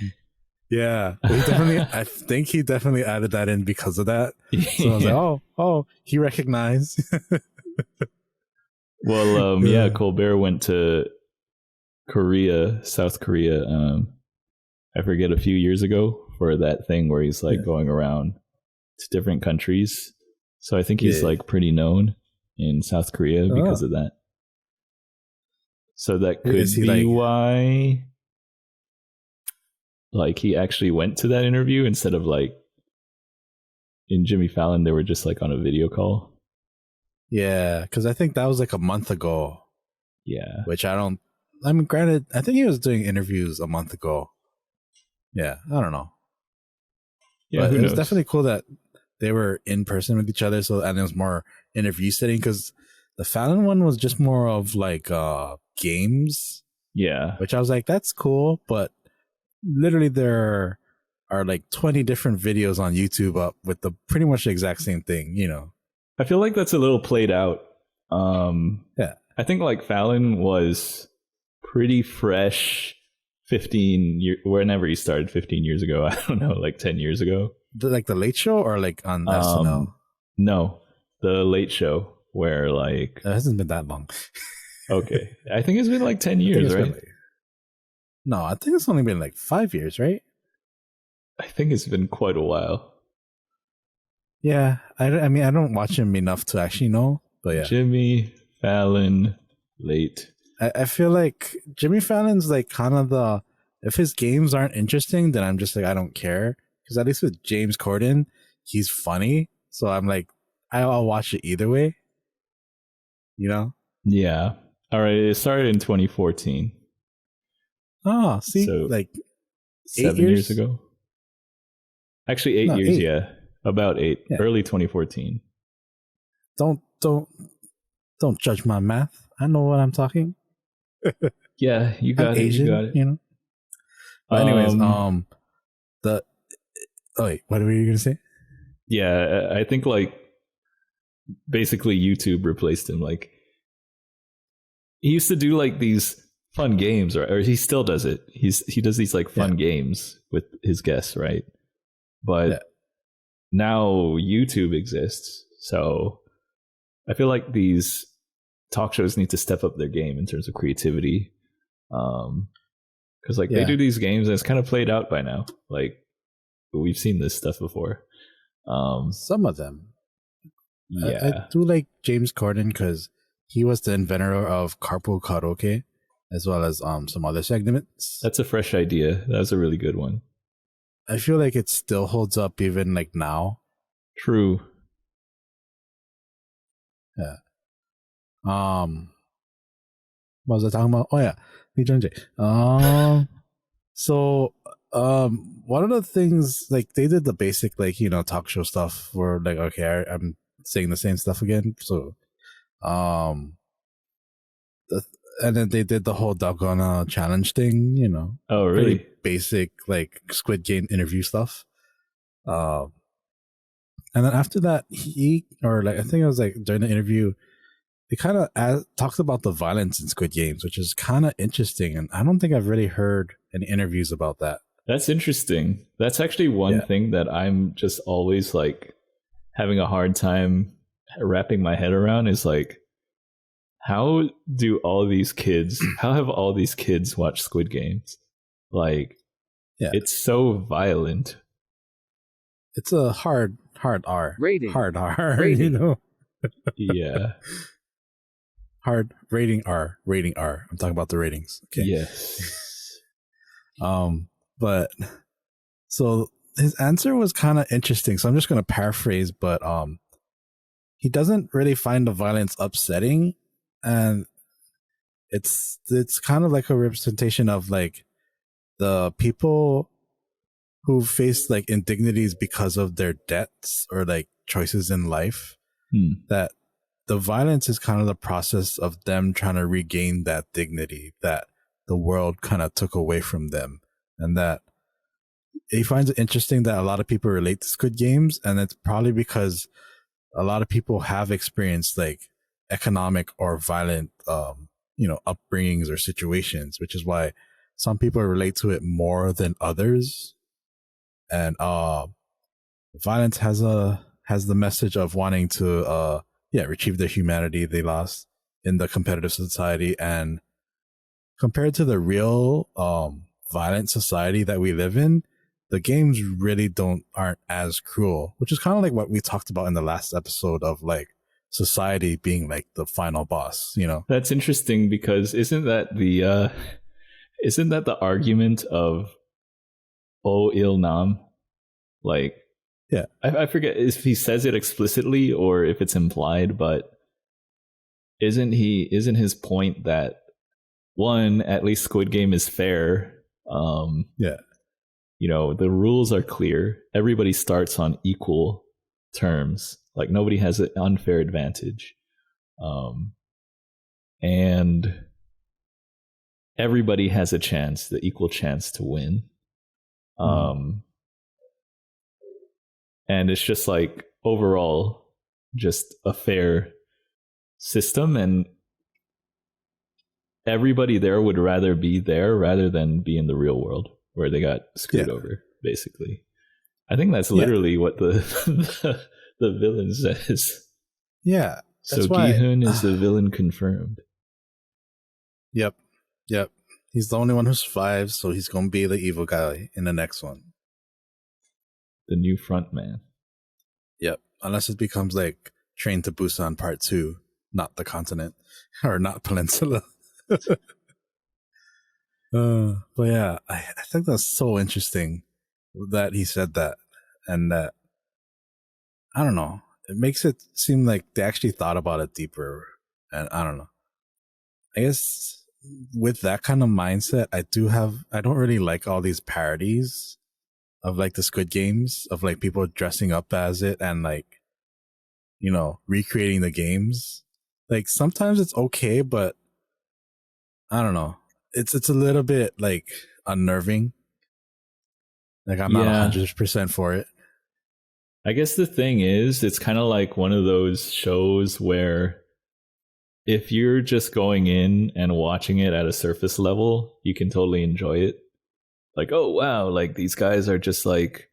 Yeah, I think he definitely added that in because of that. So I was like, oh, he recognized.
Well, Colbert went to South Korea. I forget, a few years ago for that thing where he's like going around to different countries. So I think he's like pretty known in South Korea because of that. So that could be why, like, he actually went to that interview instead of like in Jimmy Fallon, they were just like on a video call.
Yeah, because I think that was like a month ago.
Yeah.
Which granted, I think he was doing interviews a month ago. Yeah, I don't know.
Yeah,
but it was definitely cool that they were in person with each other. And it was more interview setting, because the Fallon one was just more of like games.
Yeah.
Which I was like, that's cool, but literally there are like 20 different videos on YouTube up with the pretty much the exact same thing,
I feel like that's a little played out.
Yeah.
I think like Fallon was pretty fresh 15 years, whenever he started 15 years ago. I don't know, like 10 years ago.
Like the Late Show or like on SNL?
No, the Late Show, where like...
It hasn't been that long.
Okay. I think it's been like 10 years, right?
No, I think it's only been like 5 years, right?
I think it's been quite a while.
Yeah, I mean, I don't watch him enough to actually know, but yeah.
Jimmy Fallon, Late.
I feel like Jimmy Fallon's like kind of if his games aren't interesting, then I'm just like, I don't care. Because at least with James Corden, he's funny. So I'm like, I'll watch it either way.
Yeah. All right. It started in 2014.
Oh, see,
so
like
7 years ago. Actually, 8 years. 8. Yeah, about 8. Yeah. Early 2014.
Don't judge my math. I know what I'm talking.
Yeah, you got it.
Asian,
you got it.
But anyways, wait, what were you gonna say?
Yeah, I think like basically YouTube replaced him. Like, he used to do like these fun games, or he still does it. He does these like fun games with his guests, right? But now YouTube exists, so I feel like these talk shows need to step up their game in terms of creativity, because like they do these games and it's kind of played out by now. Like, we've seen this stuff before.
Some of them.
Yeah,
I do like James Corden because he was the inventor of carpool karaoke, as well as some other segments.
That's a fresh idea. That's a really good one.
I feel like it still holds up even like now.
True.
Yeah. What was I talking about? Oh yeah, Lee Jung Jae. So one of the things, like, they did the basic, like, talk show stuff where, like, okay, I'm saying the same stuff again. So and then they did the whole doggone challenge thing,
Oh, really?
pretty basic, like, Squid Game interview stuff. And then after that, I think it was like during the interview, they kind of talked about the violence in Squid Games, which is kind of interesting. And I don't think I've really heard any interviews about that.
That's interesting. That's actually one thing that I'm just always like having a hard time wrapping my head around is like, how have all these kids watched Squid Games? Like, it's so violent.
It's a hard R.
Rating.
Hard R,
Rating.
Yeah.
Hard rating R. Rating R. I'm talking about the ratings. Okay.
Yes.
But so his answer was kind of interesting. So I'm just going to paraphrase, but he doesn't really find the violence upsetting, and it's kind of like a representation of like the people who face like indignities because of their debts or like choices in life. That the violence is kind of the process of them trying to regain that dignity that the world kind of took away from them. And that he finds it interesting that a lot of people relate to Squid Games, and it's probably because a lot of people have experienced like economic or violent, upbringings or situations, which is why some people relate to it more than others. And violence has the message of wanting to retrieve the humanity they lost in the competitive society, and compared to the real violent society that we live in, the games really aren't as cruel, which is kind of like what we talked about in the last episode of like society being like the final boss.
That's interesting because isn't that the argument of Oh Il Nam? Like,
yeah,
I forget if he says it explicitly or if it's implied, but isn't his point that one, at least Squid Game is fair? The rules are clear. Everybody starts on equal terms. Like, nobody has an unfair advantage. And everybody has the equal chance to win. And it's just like overall just a fair system, and everybody there would rather be there rather than be in the real world where they got screwed over, basically. I think that's literally what the villain says.
Yeah.
So Gi-hun is the villain confirmed.
Yep. He's the only one who survives, so he's going to be the evil guy in the next one.
The new front man.
Yep. Unless it becomes like Train to Busan Part 2, not the continent, or not Peninsula. But yeah, I think that's so interesting that he said that, and that, I don't know, it makes it seem like they actually thought about it deeper. And I don't know, I guess with that kind of mindset, I don't really like all these parodies of like the Squid Games, of like people dressing up as it and like, recreating the games. Like, sometimes it's okay, but I don't know, it's a little bit like unnerving. Like, I'm not 100% for it.
I guess the thing is, it's kind of like one of those shows where if you're just going in and watching it at a surface level, you can totally enjoy it. Like, oh, wow, like these guys are just like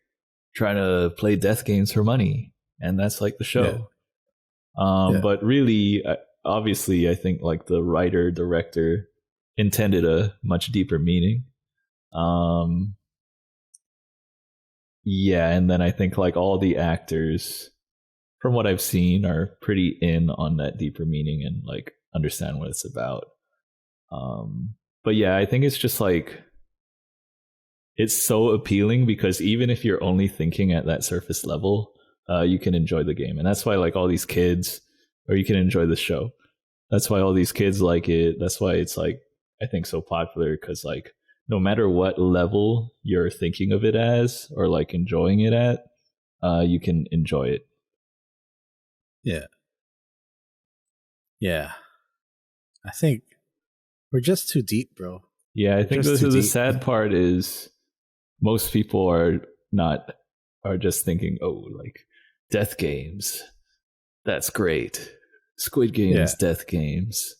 trying to play death games for money. And that's like the show. But really, obviously, I think like the writer, director intended a much deeper meaning. And then I think like all the actors, from what I've seen, are pretty in on that deeper meaning and like understand what it's about. But yeah, I think it's just like, it's so appealing because even if you're only thinking at that surface level, you can enjoy the game. And that's why like all these kids, or you can enjoy the show. That's why all these kids like it. That's why it's like I think so popular because like no matter what level you're thinking of it as or like enjoying it at, you can enjoy it.
Yeah. Yeah. I think we're just too deep, bro.
Yeah, I think
Just
this
too
is the
deep.
sad part is most people are just thinking, oh, like death games. That's great. Squid Games, death games.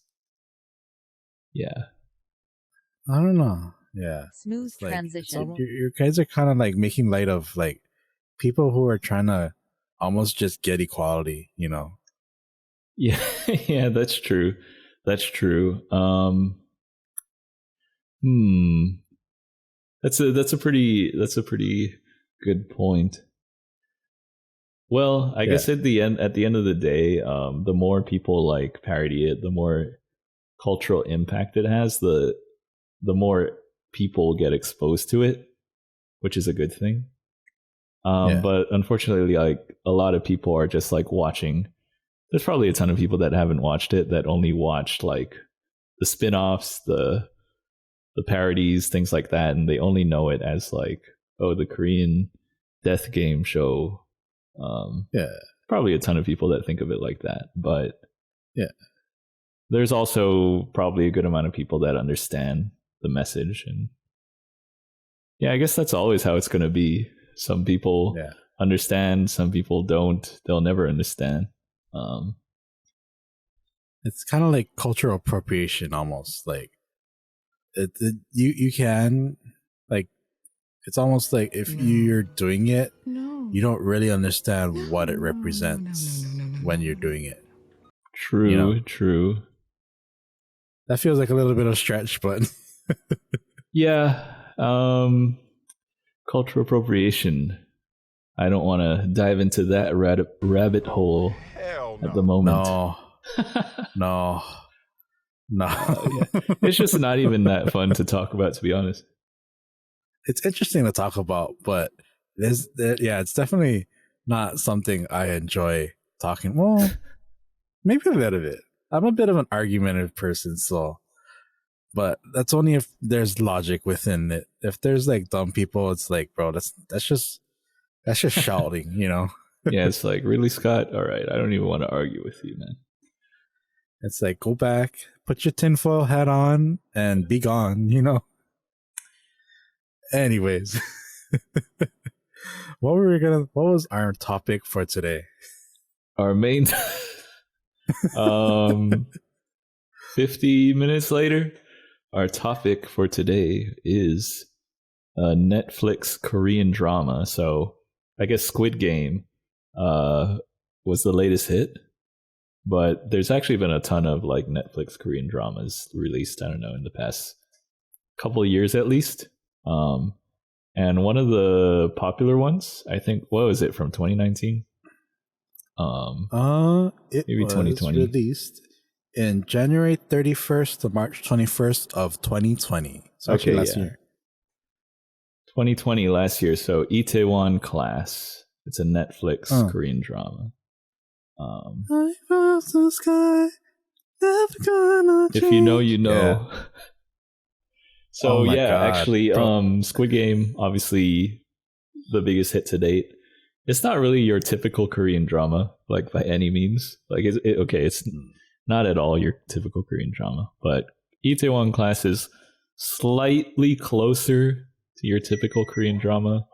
Yeah.
I don't know. Yeah.
Smooth
Like,
transition.
you guys are kind of like making light of like people who are trying to almost just get equality, you know?
Yeah, yeah, that's true. That's true. That's a pretty good point. Well, I guess at the end of the day, the more people like parody it, the more cultural impact it has, the more people get exposed to it, which is a good thing. But unfortunately, like a lot of people are just like watching. There's probably a ton of people that haven't watched it that only watched like the spin-offs, the parodies, things like that, and they only know it as like, oh, the Korean death game show. Probably a ton of people that think of it like that, but there's also probably a good amount of people that understand the message, and I guess that's always how it's going to be. Some people understand, some people don't. They'll never understand.
It's kind of like cultural appropriation, almost like you can like, it's almost like if you're doing it, you don't really understand what it represents when you're doing it.
True,
you know?
True.
That feels like a little bit of stretch, but
yeah. Cultural appropriation. I don't want to dive into that rabbit hole at the moment.
No.
It's just not even that fun to talk about, to be honest.
It's interesting to talk about, but it's definitely not something I enjoy talking. Well, maybe a bit of it. I'm a bit of an argumentative person, so, but that's only if there's logic within it. If there's like dumb people, it's like, bro, that's just shouting, you know?
Yeah, it's like, Ridley Scott, all right, I don't even want to argue with you, man.
It's like, go back, put your tinfoil hat on, and be gone, you know? Anyways, what was our topic for today?
Our main 50 minutes later, our topic for today is a Netflix Korean drama. So I guess Squid Game was the latest hit, but there's actually been a ton of like Netflix Korean dramas released, I don't know, in the past couple of years at least. And one of the popular ones, I think, what was it, from 2019?
Maybe
was 2020.
Released in January 31st to March 21st of 2020. So actually last year.
2020, last year. So Itaewon Class. It's a Netflix Korean drama.
The sky, never gonna change.
If you know, you know. Yeah. So God. Actually, Squid Game, obviously the biggest hit to date. It's not really your typical Korean drama, like by any means. Like, it's not at all your typical Korean drama. But Itaewon Class is slightly closer to your typical Korean drama.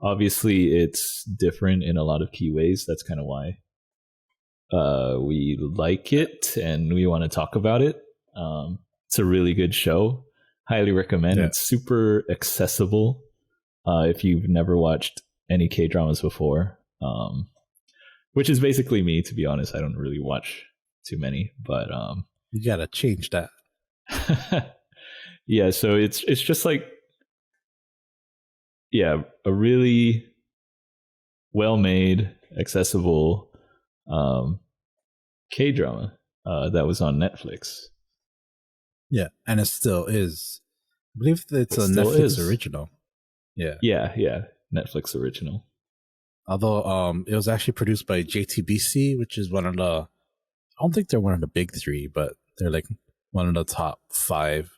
Obviously, it's different in a lot of key ways. That's kind of why we like it and we want to talk about it. It's a really good show. Highly recommend. It's super accessible if you've never watched any K-dramas before, which is basically me, to be honest. I don't really watch too many, but
you gotta change that.
Yeah, so it's just like, a really well-made, accessible K-drama that was on Netflix.
Yeah, and it still is. I believe it's a Netflix original.
Yeah, Netflix original.
Although it was actually produced by JTBC, which is one of the, I don't think they're one of the big three, but they're like one of the top 5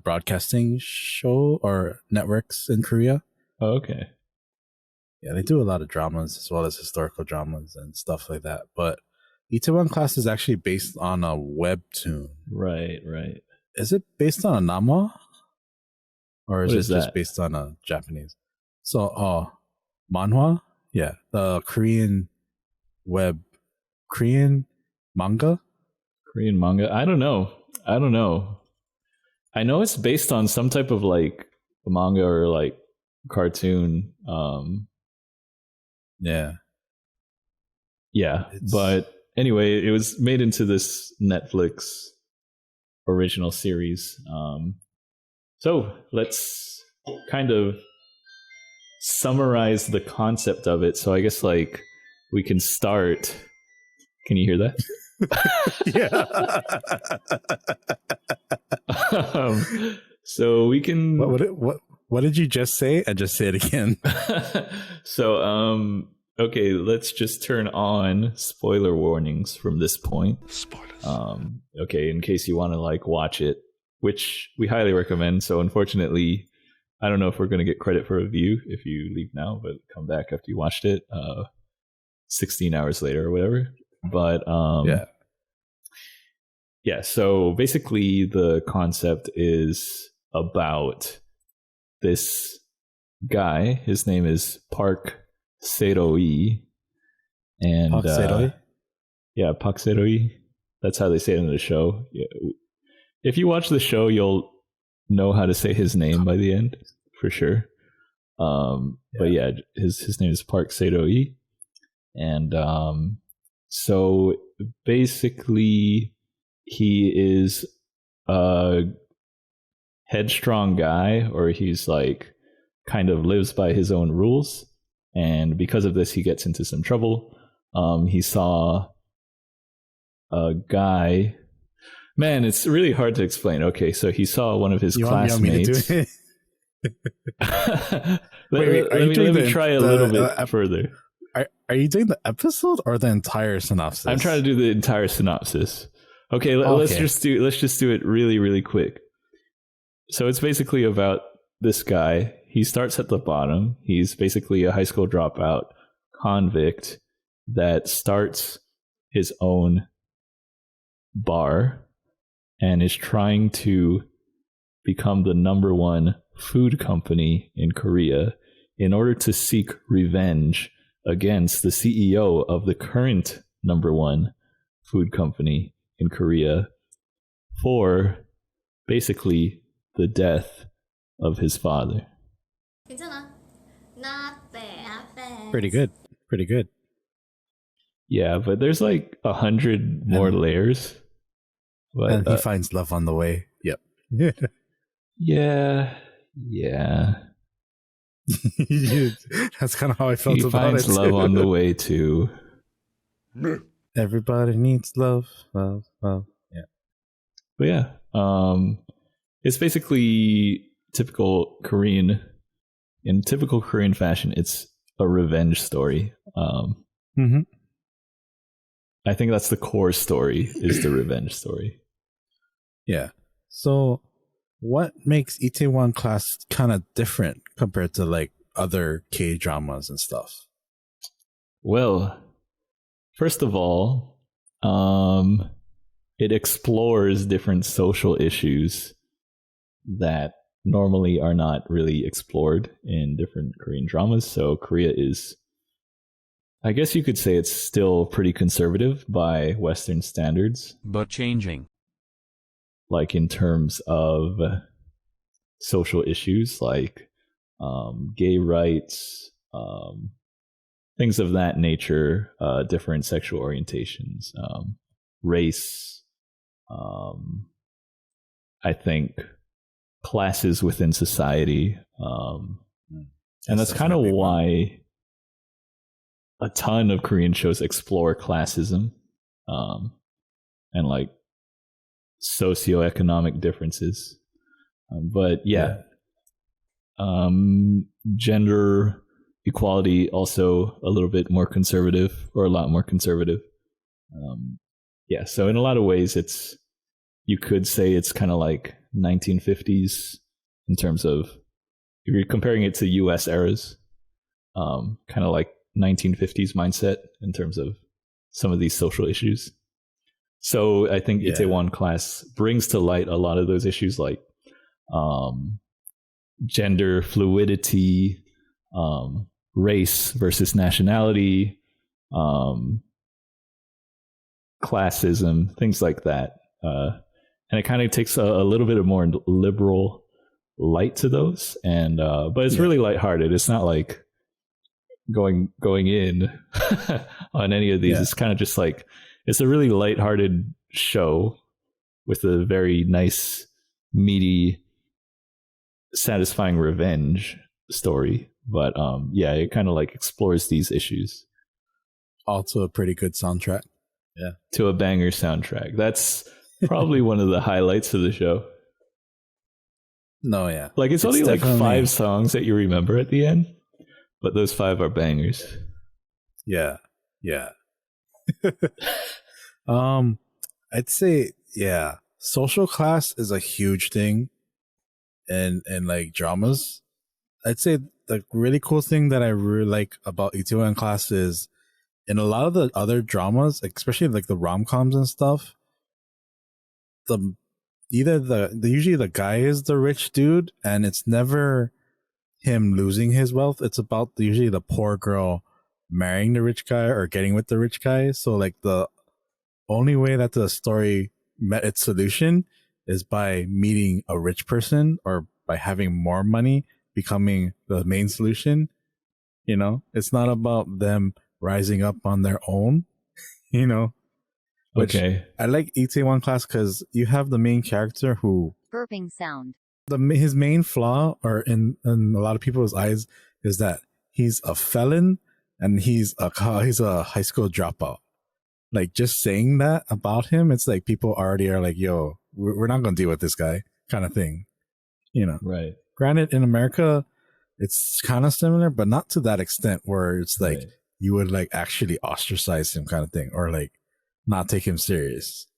broadcasting show or networks in Korea.
Oh, okay.
Yeah, they do a lot of dramas as well as historical dramas and stuff like that. But Itaewon Class is actually based on a webtoon.
Right.
Is it based on a manhwa? Or is
What
it
is
just
that?
based on a Japanese? So, manhwa? Yeah, the Korean manga?
Korean manga? I don't know. I know it's based on some type of like manga or like cartoon.
Yeah.
But anyway, it was made into this Netflix original series. So let's kind of summarize the concept of it. So I guess like we can start. Can you hear that?
Yeah.
So we can.
What did you just say? I just say it again.
So okay, let's just turn on spoiler warnings from this point.
Spoilers.
Okay, in case you want to like watch it, which we highly recommend. So unfortunately, I don't know if we're going to get credit for a review if you leave now, but come back after you watched it 16 hours later or whatever. But yeah, so basically the concept is about this guy. His name is Park Sero-lee. And
Park Sero-lee?
Yeah, Park Sero-lee. That's how they say it in the show. Yeah. If you watch the show, you'll know how to say his name by the end, for sure. But yeah, his name is Park Sero-lee. And so basically he is a headstrong guy, or he's like kind of lives by his own rules, and because of this he gets into some trouble. He saw a guy. Man, it's really hard to explain. Okay, so he saw one of his classmates. Let me try a little bit further.
Are you doing the episode or the entire synopsis?
I'm trying to do the entire synopsis. Okay, let's just do it really, really quick. So it's basically about this guy. He starts at the bottom. He's basically a high school dropout convict that starts his own bar and is trying to become the number 1 food company in Korea in order to seek revenge against the CEO of the current number 1 food company in Korea for basically the death of his father.
괜찮아. Not bad. Not bad.
Pretty good.
Yeah, but there's like 100 more layers. But,
and he finds love on the way. Yep.
Yeah.
That's kind of how I felt
he
about it.
He finds love on the way too.
Everybody needs love. Yeah.
But yeah, it's basically typical Korean. In typical Korean fashion, it's a revenge story. I think that's the core story, is the revenge story.
Yeah. So what makes Itaewon Class kind of different compared to like other K-dramas and stuff?
Well, first of all, it explores different social issues that normally are not really explored in different Korean dramas. So Korea is, I guess you could say, it's still pretty conservative by Western standards.
But changing.
Like in terms of social issues like gay rights, things of that nature, different sexual orientations, race, I think classes within society. And that's kind of why a ton of Korean shows explore classism and like socioeconomic differences. But gender equality also a little bit more conservative, or a lot more conservative. So in a lot of ways, it's you could say it's kind of like 1950s in terms of, if you're comparing it to US eras, kind of like 1950s mindset in terms of some of these social issues. So I think Itaewon Class brings to light a lot of those issues, like gender fluidity, race versus nationality, classism, things like that. And it kind of takes a little bit of more liberal light to those, and but it's really lighthearted. It's not like going in on any of these. It's kind of just like, it's a really lighthearted show with a very nice, meaty, satisfying revenge story. But it kind of like explores these issues.
Also a pretty good soundtrack. Yeah.
To a banger soundtrack. That's probably one of the highlights of the show.
No, yeah.
Like it's only like 5 songs that you remember at the end, but those 5 are bangers.
Yeah. Yeah. I'd say, social class is a huge thing in like dramas. I'd say the really cool thing that I really like about Itaewon Class is, in a lot of the other dramas, especially like the rom-coms and stuff, usually the guy is the rich dude, and it's never him losing his wealth. It's about usually the poor girl marrying the rich guy or getting with the rich guy. So like the only way that the story met its solution is by meeting a rich person, or by having more money becoming the main solution. You know, it's not about them rising up on their own, you know. Which
okay.
I like Itaewon Class because you have the main character who
burping sound.
His main flaw, or in a lot of people's eyes, is that he's a felon and he's a high school dropout. Like, just saying that about him, it's like people already are like, yo, we're not going to deal with this guy, kind of thing. You know?
Right.
Granted, in America, it's kind of similar, but not to that extent where it's like you would like actually ostracize him, kind of thing, or like not take him serious.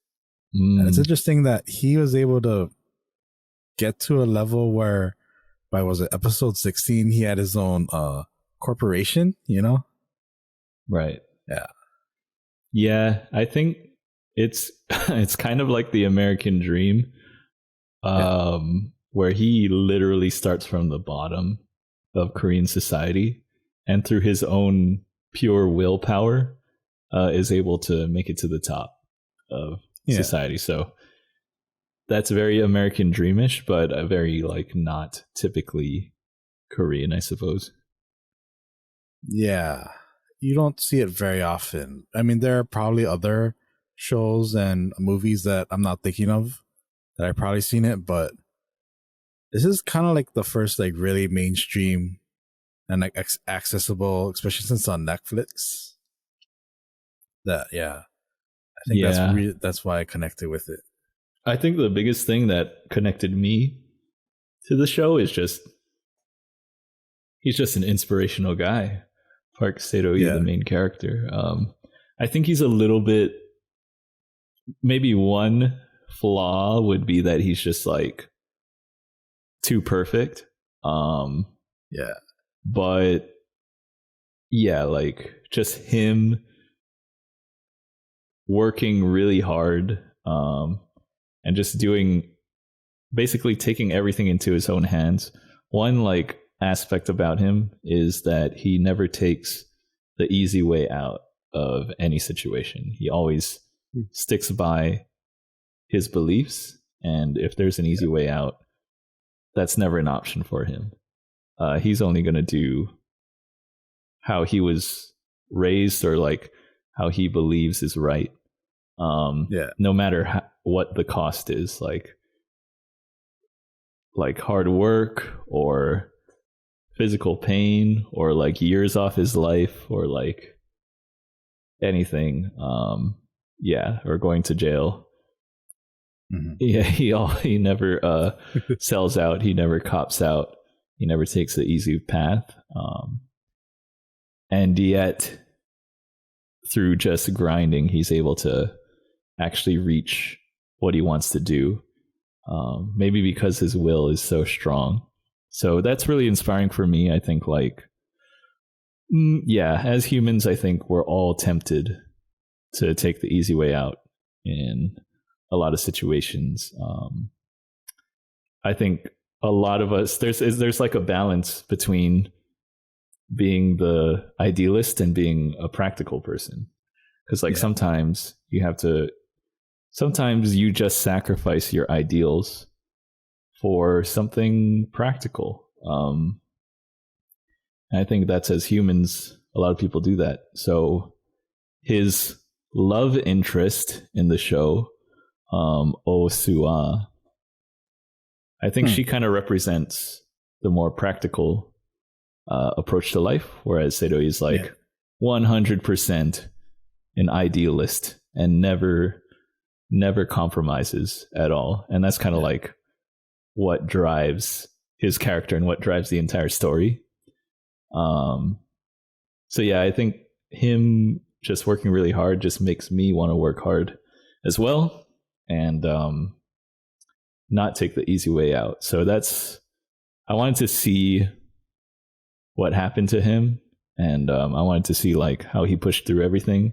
And it's interesting that he was able to get to a level where, by episode 16, he had his own corporation, you know?
Right.
Yeah.
Yeah, I think it's kind of like the American dream, where he literally starts from the bottom of Korean society, and through his own pure willpower is able to make it to the top of society. So that's very American dreamish, but a very like not typically Korean, I suppose.
Yeah. You don't see it very often. I mean, there are probably other shows and movies that I'm not thinking of that I've probably seen it, but this is kind of like the first like really mainstream and like accessible, especially since it's on Netflix. I think that's why I connected with it.
I think the biggest thing that connected me to the show is he's just an inspirational guy. Park Seo-hee, the main character. I think he's a little bit, maybe one flaw would be that he's just like too perfect. But yeah, like just him working really hard, and just basically taking everything into his own hands. One like aspect about him is that he never takes the easy way out of any situation. He always sticks by his beliefs, and if there's an easy way out, that's never an option for him. He's only going to do how he was raised, or like how he believes is right. No matter what the cost is, like hard work or physical pain, or like years off his life, or like anything, or going to jail. He never sells out. He never cops out. He never takes the easy path, and yet through just grinding, he's able to actually reach what he wants to do. Maybe because his will is so strong. So that's really inspiring for me. I think as humans, I think we're all tempted to take the easy way out in a lot of situations. I think a lot of us, there's like a balance between being the idealist and being a practical person. Because sometimes you just sacrifice your ideals for something practical. And I think that's, as humans, a lot of people do that. So his love interest in the show, Oh Sua, I think she kind of represents the more practical approach to life, whereas Seiroi is 100% an idealist and never compromises at all. And that's kind of like what drives his character and what drives the entire story. I think him just working really hard just makes me want to work hard as well, and not take the easy way out. So I wanted to see what happened to him, and I wanted to see how he pushed through everything,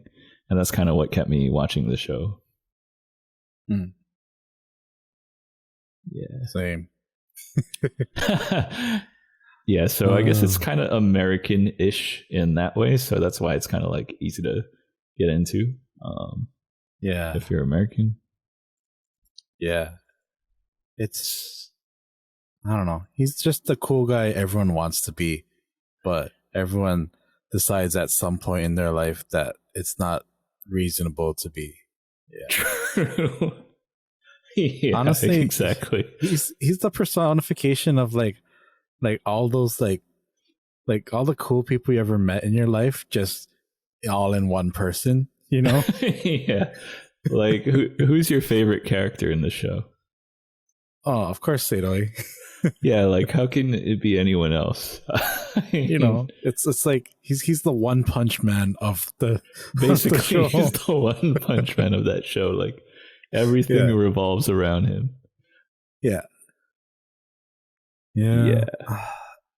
and that's kind of what kept me watching the show. Yeah,
same.
Yeah, so I guess it's kind of American-ish in that way, so that's why it's kind of easy to get into. If you're American.
Yeah. It's, I don't know. He's just the cool guy everyone wants to be, but everyone decides at some point in their life that it's not reasonable to be. Yeah.
True. Yeah,
honestly,
exactly.
He's the personification of all those all the cool people you ever met in your life, just all in one person, you know?
Yeah. Who's your favorite character in the show?
Oh, of course, Seiroi.
Yeah, how can it be anyone else?
You know, it's he's the one punch man of the
basically
of the show.
He's the one punch man of that show. Everything revolves around him.
Yeah.
Yeah.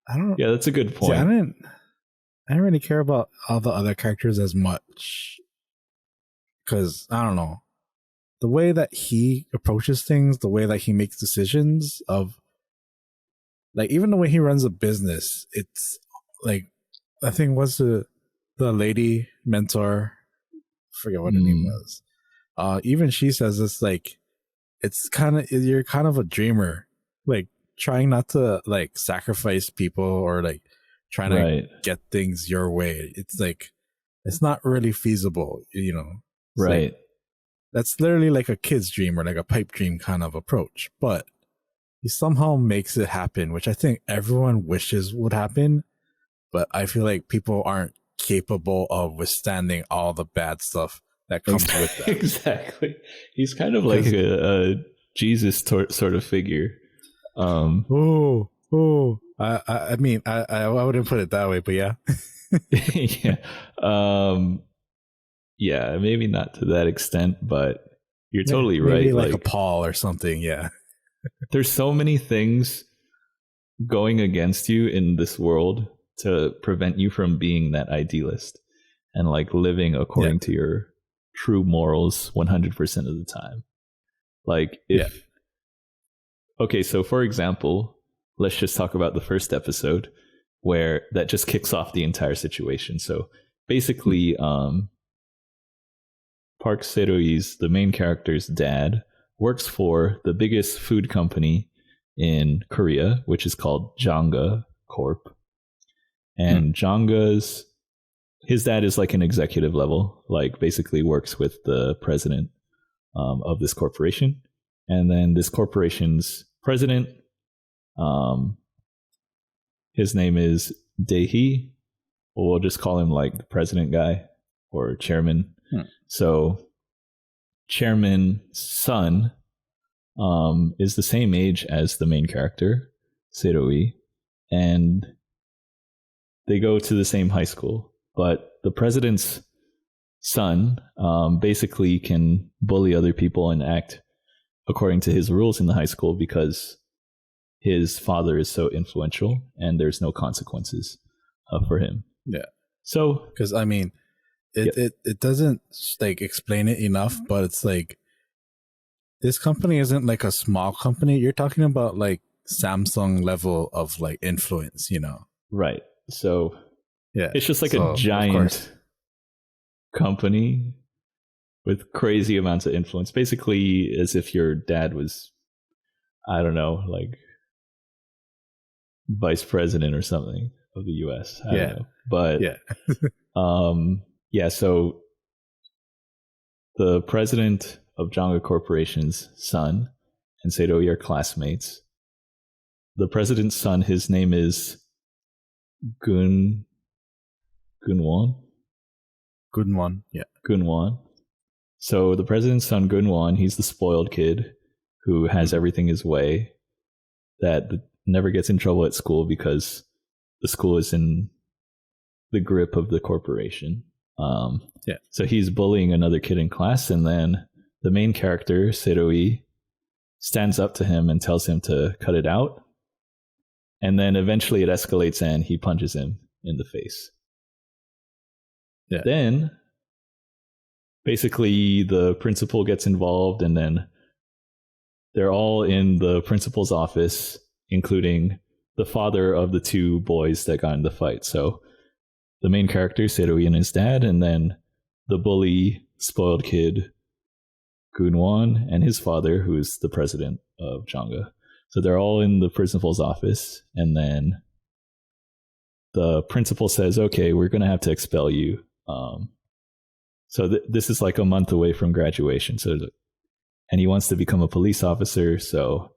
I don't.
Yeah, that's a good point.
See, I didn't really care about all the other characters as much, because I don't know, the way that he approaches things, the way that he makes decisions, of even the way he runs a business. It's I think was the lady mentor, I forget what her name was. Even she says it's it's you're kind of a dreamer, trying not to sacrifice people or trying to get things your way. It's it's not really feasible, you know. It's
right.
That's literally a kid's dream or a pipe dream kind of approach, but he somehow makes it happen, which I think everyone wishes would happen, but I feel people aren't capable of withstanding all the bad stuff that comes with that.
Exactly. He's kind of like a Jesus sort of figure.
I mean, I wouldn't put it that way, but yeah.
Yeah. Yeah, maybe not to that extent, but you're totally
maybe
right.
A Paul or something, yeah.
There's so many things going against you in this world to prevent you from being that idealist and living according to your true morals 100% of the time. Okay, so for example, let's just talk about the first episode where that just kicks off the entire situation. So basically, Park Seroi's, the main character's dad, works for the biggest food company in Korea, which is called Janga Corp. And his dad is an executive level, basically works with the president of this corporation. And then this corporation's president, his name is Dae-hee. We'll just call him the president guy or chairman. So chairman's son is the same age as the main character, Seiroi, and they go to the same high school. But the president's son basically can bully other people and act according to his rules in the high school because his father is so influential and there's no consequences for him.
Yeah.
So,
because I mean, it doesn't like explain it enough, but it's like this company isn't like a small company. You're talking about like Samsung level of like influence, you know?
Right. So
yeah,
it's just like a giant company with crazy amounts of influence. Basically, as if your dad was, I don't know, like vice president or something of the U.S. I don't know. But so the president of Jonga Corporation's son and Seiroi are classmates. The president's son, his name is Gunwon.
Yeah.
Gunwon. So the president's son, Gunwon, he's the spoiled kid who has everything his way, that never gets in trouble at school because the school is in the grip of the corporation. So he's bullying another kid in class, and then the main character, Seiroi, stands up to him and tells him to cut it out. And then eventually it escalates and he punches him in the face.
Yeah.
Then basically the principal gets involved, and then they're all in the principal's office, including the father of the two boys that got in the fight. So the main character, Seiroi, and his dad, and then the bully, spoiled kid, Gunwon, and his father, who is the president of Jonga. So they're all in the principal's office, and then the principal says, okay, we're going to have to expel you. So this is like a month away from graduation. And he wants to become a police officer, so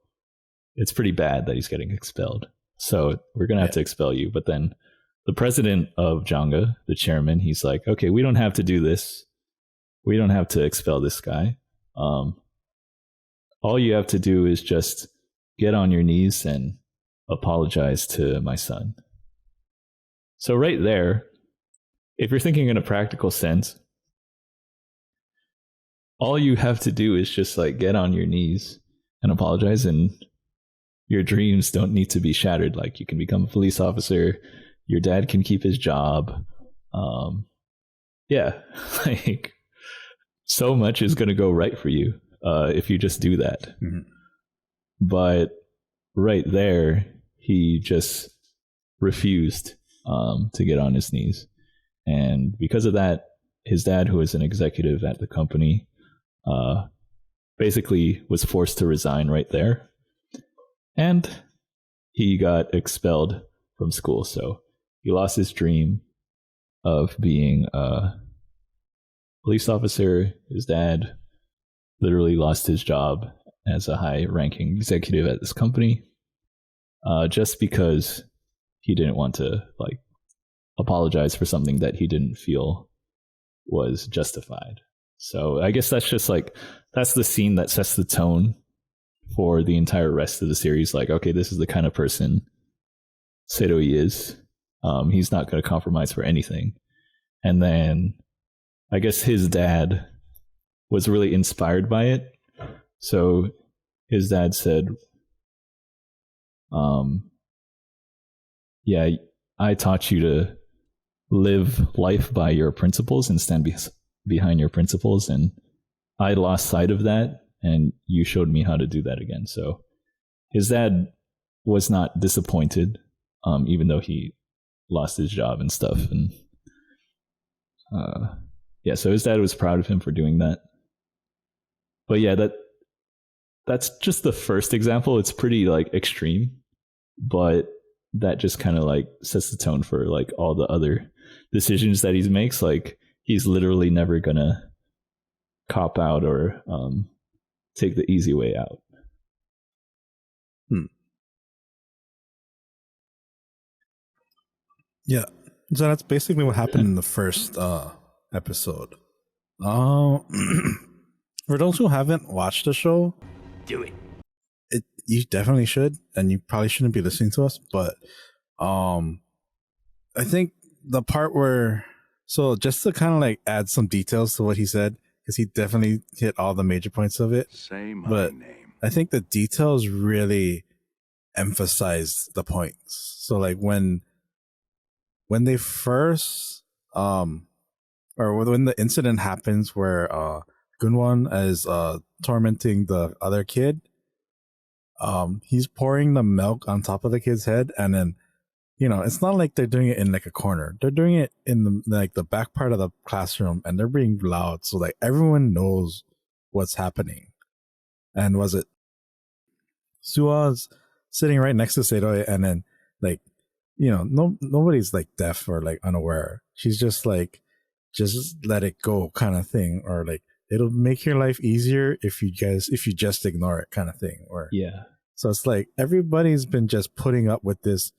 it's pretty bad that he's getting expelled. So we're going to have to expel you. But then the president of Jonga, the chairman, he's like, okay, we don't have to do this. We don't have to expel this guy. All you have to do is just get on your knees and apologize to my son. So right there, if you're thinking in a practical sense, all you have to do is just like get on your knees and apologize, and your dreams don't need to be shattered. Like, you can become a police officer, your dad can keep his job. Like so much is going to go right for you if you just do that. Mm-hmm. But right there, he just refused to get on his knees. And because of that, his dad, who was an executive at the company, basically was forced to resign right there. And he got expelled from school. So he lost his dream of being a police officer. His dad literally lost his job as a high-ranking executive at this company, just because he didn't want to like apologize for something that he didn't feel was justified. So I guess that's just like, that's the scene that sets the tone for the entire rest of the series. Like, okay, this is the kind of person Seiroi is. He's not going to compromise for anything. And then I guess his dad was really inspired by it. So his dad said, I taught you to live life by your principles and stand behind your principles, and I lost sight of that, and you showed me how to do that again. So his dad was not disappointed, even though he lost his job and stuff. And so his dad was proud of him for doing that. But yeah, that's just the first example. It's pretty like extreme, but that just kind of like sets the tone for like all the other decisions that he makes. Like, he's literally never gonna cop out or take the easy way out.
Yeah, so that's basically what happened in the first episode. For those who haven't watched the show,
Do it.
You definitely should, and you probably shouldn't be listening to us. But I think the part where, so just to kind of like add some details to what he said, because he definitely hit all the major points of it.
Say my
But
name.
I think the details really emphasize the points. So like when they first or when the incident happens where Gunwon is tormenting the other kid, he's pouring the milk on top of the kid's head, and then it's not like they're doing it in like a corner. They're doing it in the back part of the classroom, and they're being loud, so like everyone knows what's happening. And was it Sua's sitting right next to Seiroi, and then like nobody's like deaf or like unaware. She's just like, just let it go kind of thing, or like it'll make your life easier if you just ignore it kind of thing. Or so it's like everybody's been just putting up with this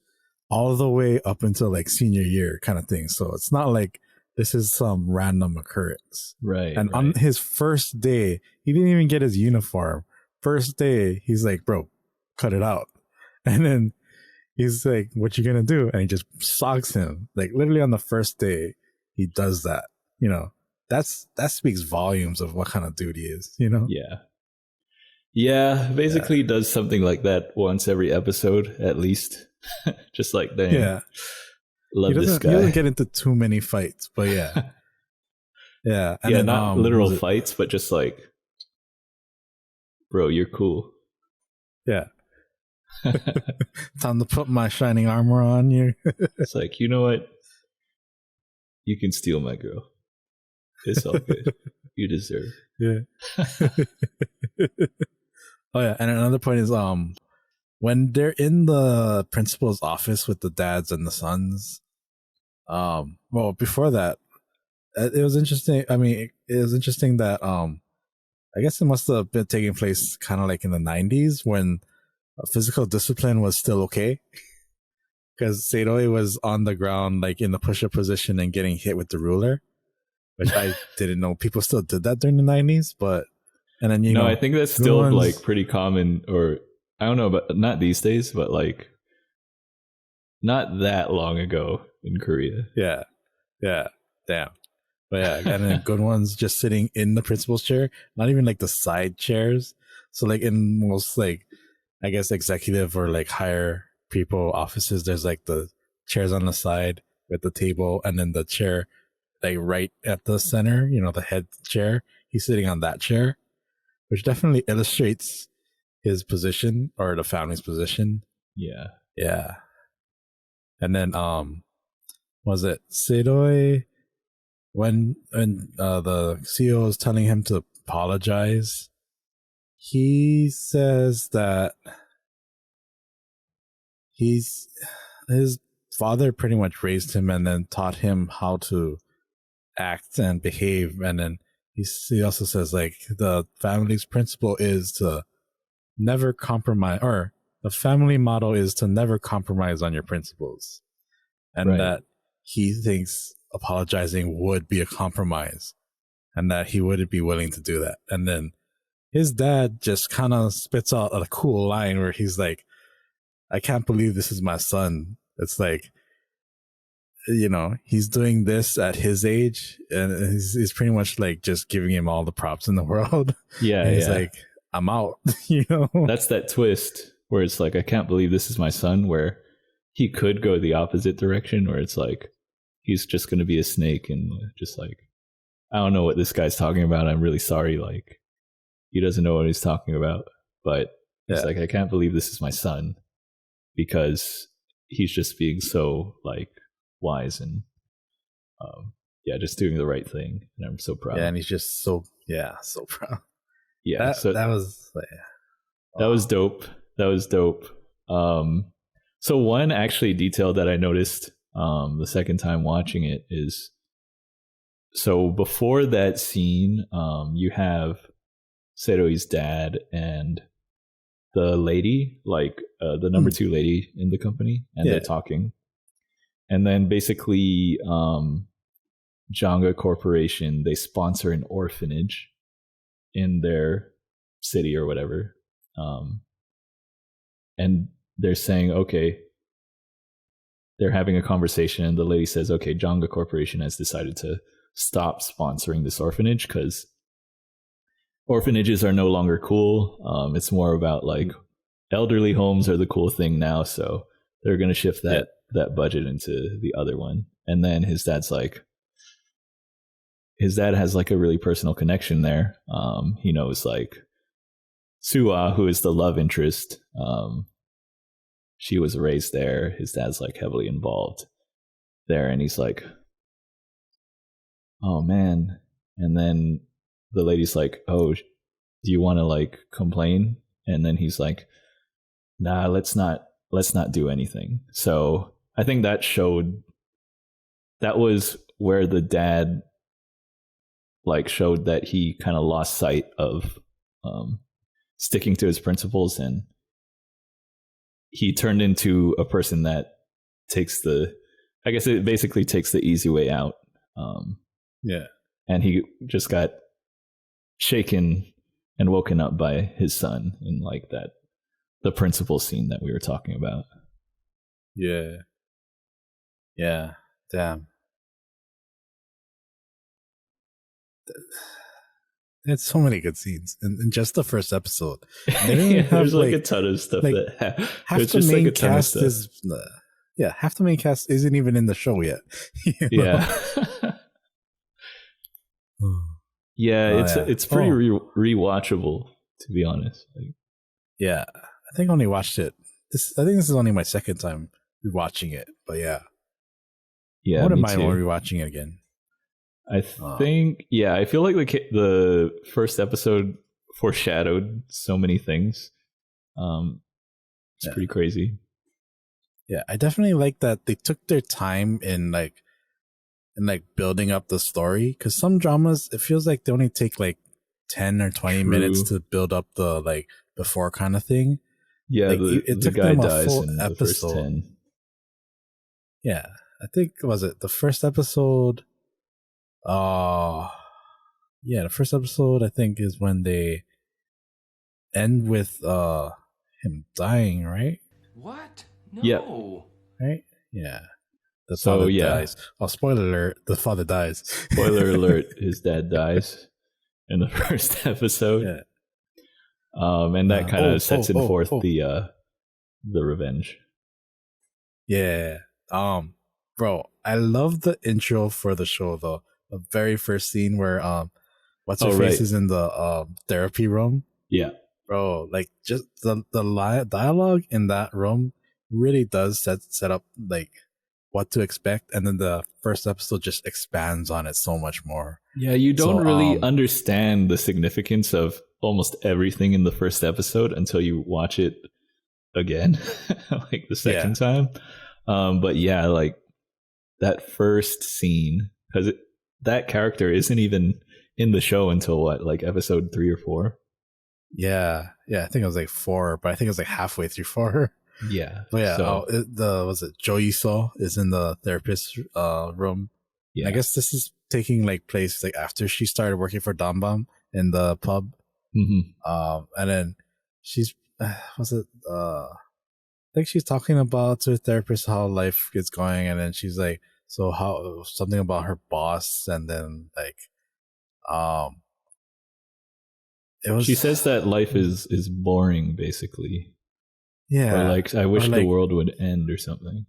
all the way up until like senior year kind of thing. So it's not like this is some random occurrence.
Right.
And on his first day, he didn't even get his uniform. First day, he's like, bro, cut it out. And then he's like, what you gonna do? And he just socks him. Like literally on the first day, he does that. That speaks volumes of what kind of dude he is,
Yeah, basically does something like that once every episode, at least. Just like, damn. Love this guy.
He doesn't get into too many fights, but yeah. Yeah. And then,
not literal fights, but just like, bro, you're cool.
Yeah. Time to put my shining armor on you.
It's like, you know what? You can steal my girl. It's all good. You deserve.
Yeah. Oh yeah, and another point is when they're in the principal's office with the dads and the sons. Well, before that, it was interesting. I mean, it was interesting that I guess it must have been taking place kind of like in the 90s when physical discipline was still okay. Because Seiroi was on the ground, like in the push-up position and getting hit with the ruler, which I didn't know people still did that during the 90s. But, and then,
I think that's still like pretty common, or I don't know, but not these days, but like not that long ago in Korea.
Yeah. Yeah. Damn. But yeah, and then good ones just sitting in the principal's chair, not even like the side chairs. So like in most like, I guess executive or like higher people offices, there's like the chairs on the side with the table, and then the chair like right at the center, the head chair. He's sitting on that chair, which definitely illustrates his position or the family's position.
Yeah.
Yeah. And then was it Seiroi when the CEO is telling him to apologize, he says that his father pretty much raised him and then taught him how to act and behave. And then he also says like the family's principle is to never compromise, or the family motto is to never compromise on your principles. And that he thinks apologizing would be a compromise and that he wouldn't be willing to do that. And then his dad just kind of spits out a cool line where he's like, I can't believe this is my son. It's like, he's doing this at his age, and he's pretty much like just giving him all the props in the world.
Yeah.
And he's like, I'm out,
That's that twist where it's like, I can't believe this is my son, where he could go the opposite direction, where it's like, he's just going to be a snake and just like, I don't know what this guy's talking about. I'm really sorry. Like, he doesn't know what he's talking about. But it's like, I can't believe this is my son, because he's just being so like wise and just doing the right thing. And I'm so proud.
Yeah, and he's just so proud.
Yeah,
that was like,
that was dope. That was dope. So one actually detail that I noticed the second time watching it is, so before that scene, you have Seroi's dad and the lady, like the number 2 lady in the company, and they're talking. And then basically, Janga Corporation, they sponsor an orphanage in their city or whatever. And they're saying, okay, they're having a conversation, and the lady says, okay, Janga Corporation has decided to stop sponsoring this orphanage because orphanages are no longer cool. It's more about like elderly homes are the cool thing now, so they're going to shift that budget into the other one. And then his dad has like a really personal connection there. He knows like Sua, who is the love interest. She was raised there. His dad's like heavily involved there, and he's like, oh man. And then the lady's like, oh, do you want to like complain? And then he's like, nah, let's not do anything. So I think that was where the dad like showed that he kind of lost sight of sticking to his principles, and he turned into a person that takes it basically takes the easy way out. And he just got shaken and woken up by his son in like the principal scene that we were talking about.
Yeah. Damn. There's so many good scenes in just the first episode.
There's like a ton of stuff
half the main cast is half the main cast isn't even in the show yet.
It's pretty rewatchable, to be honest. Like,
I think I only watched it. I think this is only my second time rewatching it, but I wouldn't mind rewatching it again.
I think, I feel like the first episode foreshadowed so many things. It's pretty crazy.
Yeah, I definitely like that they took their time in building up the story, because some dramas it feels like they only take like 10 or 20 minutes to build up the like before kind of thing.
Yeah,
like,
the
took
guy
them
dies
full
in
episode.
the first 10.
Yeah, I think the first episode. The first episode I think is when they end with him dying, right?
What? No.
Yep.
Right? Yeah. The father dies. Oh, spoiler alert, the father dies.
Spoiler alert, his dad dies in the first episode.
Yeah.
And that kind of sets forth the revenge.
Yeah. Bro, I love the intro for the show though. The very first scene where what's her face is in the therapy room.
Yeah.
Bro, like just the dialogue in that room really does set up like what to expect, and then the first episode just expands on it so much more.
Yeah, you don't really understand the significance of almost everything in the first episode until you watch it again, like the second time. But yeah, like that first scene, because that character isn't even in the show until like episode 3 or 4.
Yeah, I think it was like 4, but I think it was like halfway through 4.
Yeah,
but Joey Saw is in the therapist room. Yeah, I guess this is taking like place like after she started working for Donbam in the pub.
Mm-hmm.
And then she's I think she's talking about to her therapist how life is going, and then she's like, so how something about her boss, and then like
she says that life is boring, basically.
Yeah,
or like I wish the world would end or something.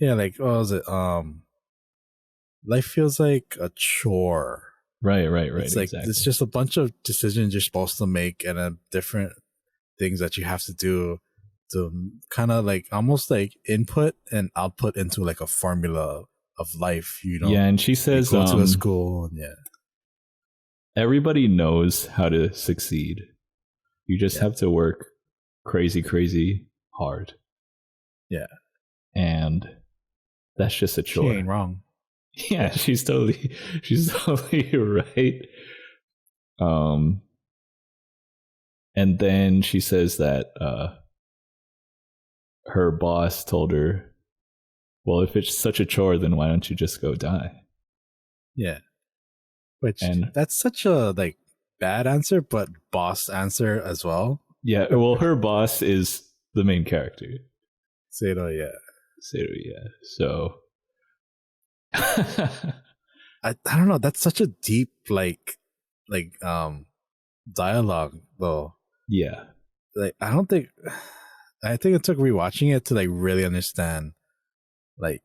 Yeah, like what was it? Life feels like a chore.
Right.
It's like
exactly.
It's just a bunch of decisions you're supposed to make, and different things that you have to do to kind of like almost like input and output into like a formula of life, you know?
Yeah, and she says
go to a school, and
everybody knows how to succeed. You just have to work crazy hard.
Yeah.
And that's just a chore.
She ain't wrong.
Yeah, she's totally right. And then she says that her boss told her, well, if it's such a chore, then why don't you just go die?
Yeah. That's such a like bad answer, but boss answer as well.
Yeah, well, her boss is the main character.
Sato, yeah.
So
I don't know. That's such a deep like dialogue though.
Yeah.
Like I think it took rewatching it to like really understand like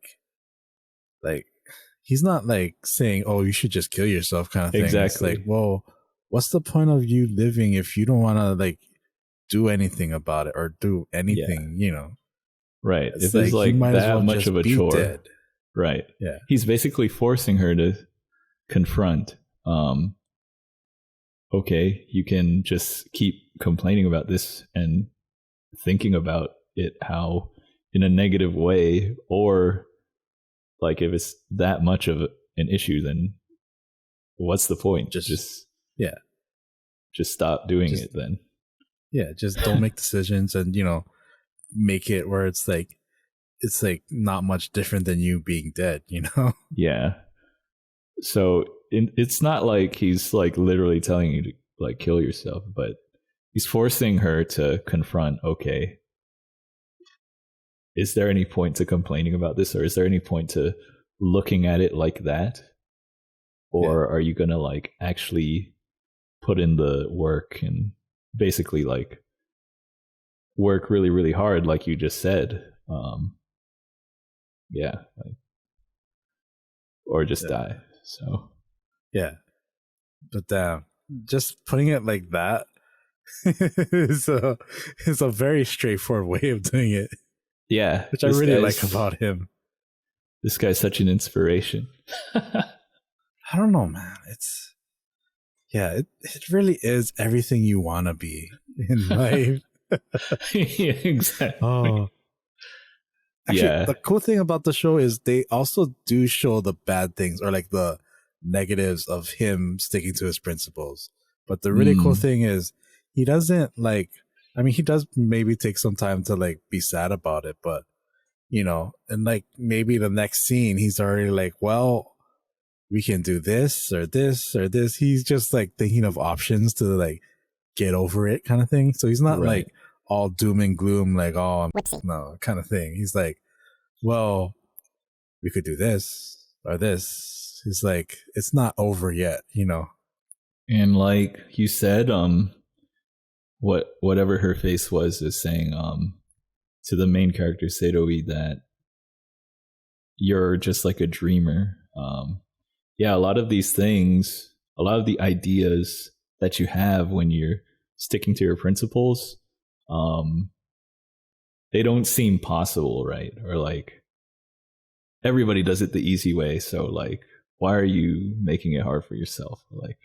he's not like saying, "Oh, you should just kill yourself," kind of thing.
Exactly.
It's like, well, what's the point of you living if you don't want to like do anything about it or do anything? You know,
right?
It's
if it's like that much of a chore,
dead.
Right?
Yeah,
he's basically forcing her to confront. Okay, you can just keep complaining about this and thinking about it how in a negative way, or like if it's that much of an issue, then what's the point? Just stop doing it then.
Yeah, just don't make decisions and, you know, make it where it's like not much different than you being dead, you know?
Yeah. So it's not like he's like literally telling you to like kill yourself, but he's forcing her to confront, okay, is there any point to complaining about this, or is there any point to looking at it like that? Or are you going to like actually put in the work and basically like work really, really hard, like you just said? Or just die. So
but just putting it like that is a very straightforward way of doing it.
Yeah,
which I really like about him.
This guy's such an inspiration.
I don't know, man. It really is everything you want to be in life.
Yeah, exactly.
Oh. Actually, the cool thing about the show is they also do show the bad things or like the negatives of him sticking to his principles. But the really cool thing is he doesn't like, I mean, he does maybe take some time to like be sad about it, but you know, and like maybe the next scene, he's already like, well, we can do this or this or this. He's just like thinking of options to like get over it kind of thing. So he's not like all doom and gloom, like, oh, no, kind of thing. He's like, well, we could do this or this. He's like, it's not over yet, you know?
And like you said, whatever her face was is saying, to the main character, Seiroi, that you're just like a dreamer. A lot of these things, a lot of the ideas that you have when you're sticking to your principles, they don't seem possible, right? Or like everybody does it the easy way. So like, why are you making it hard for yourself? Like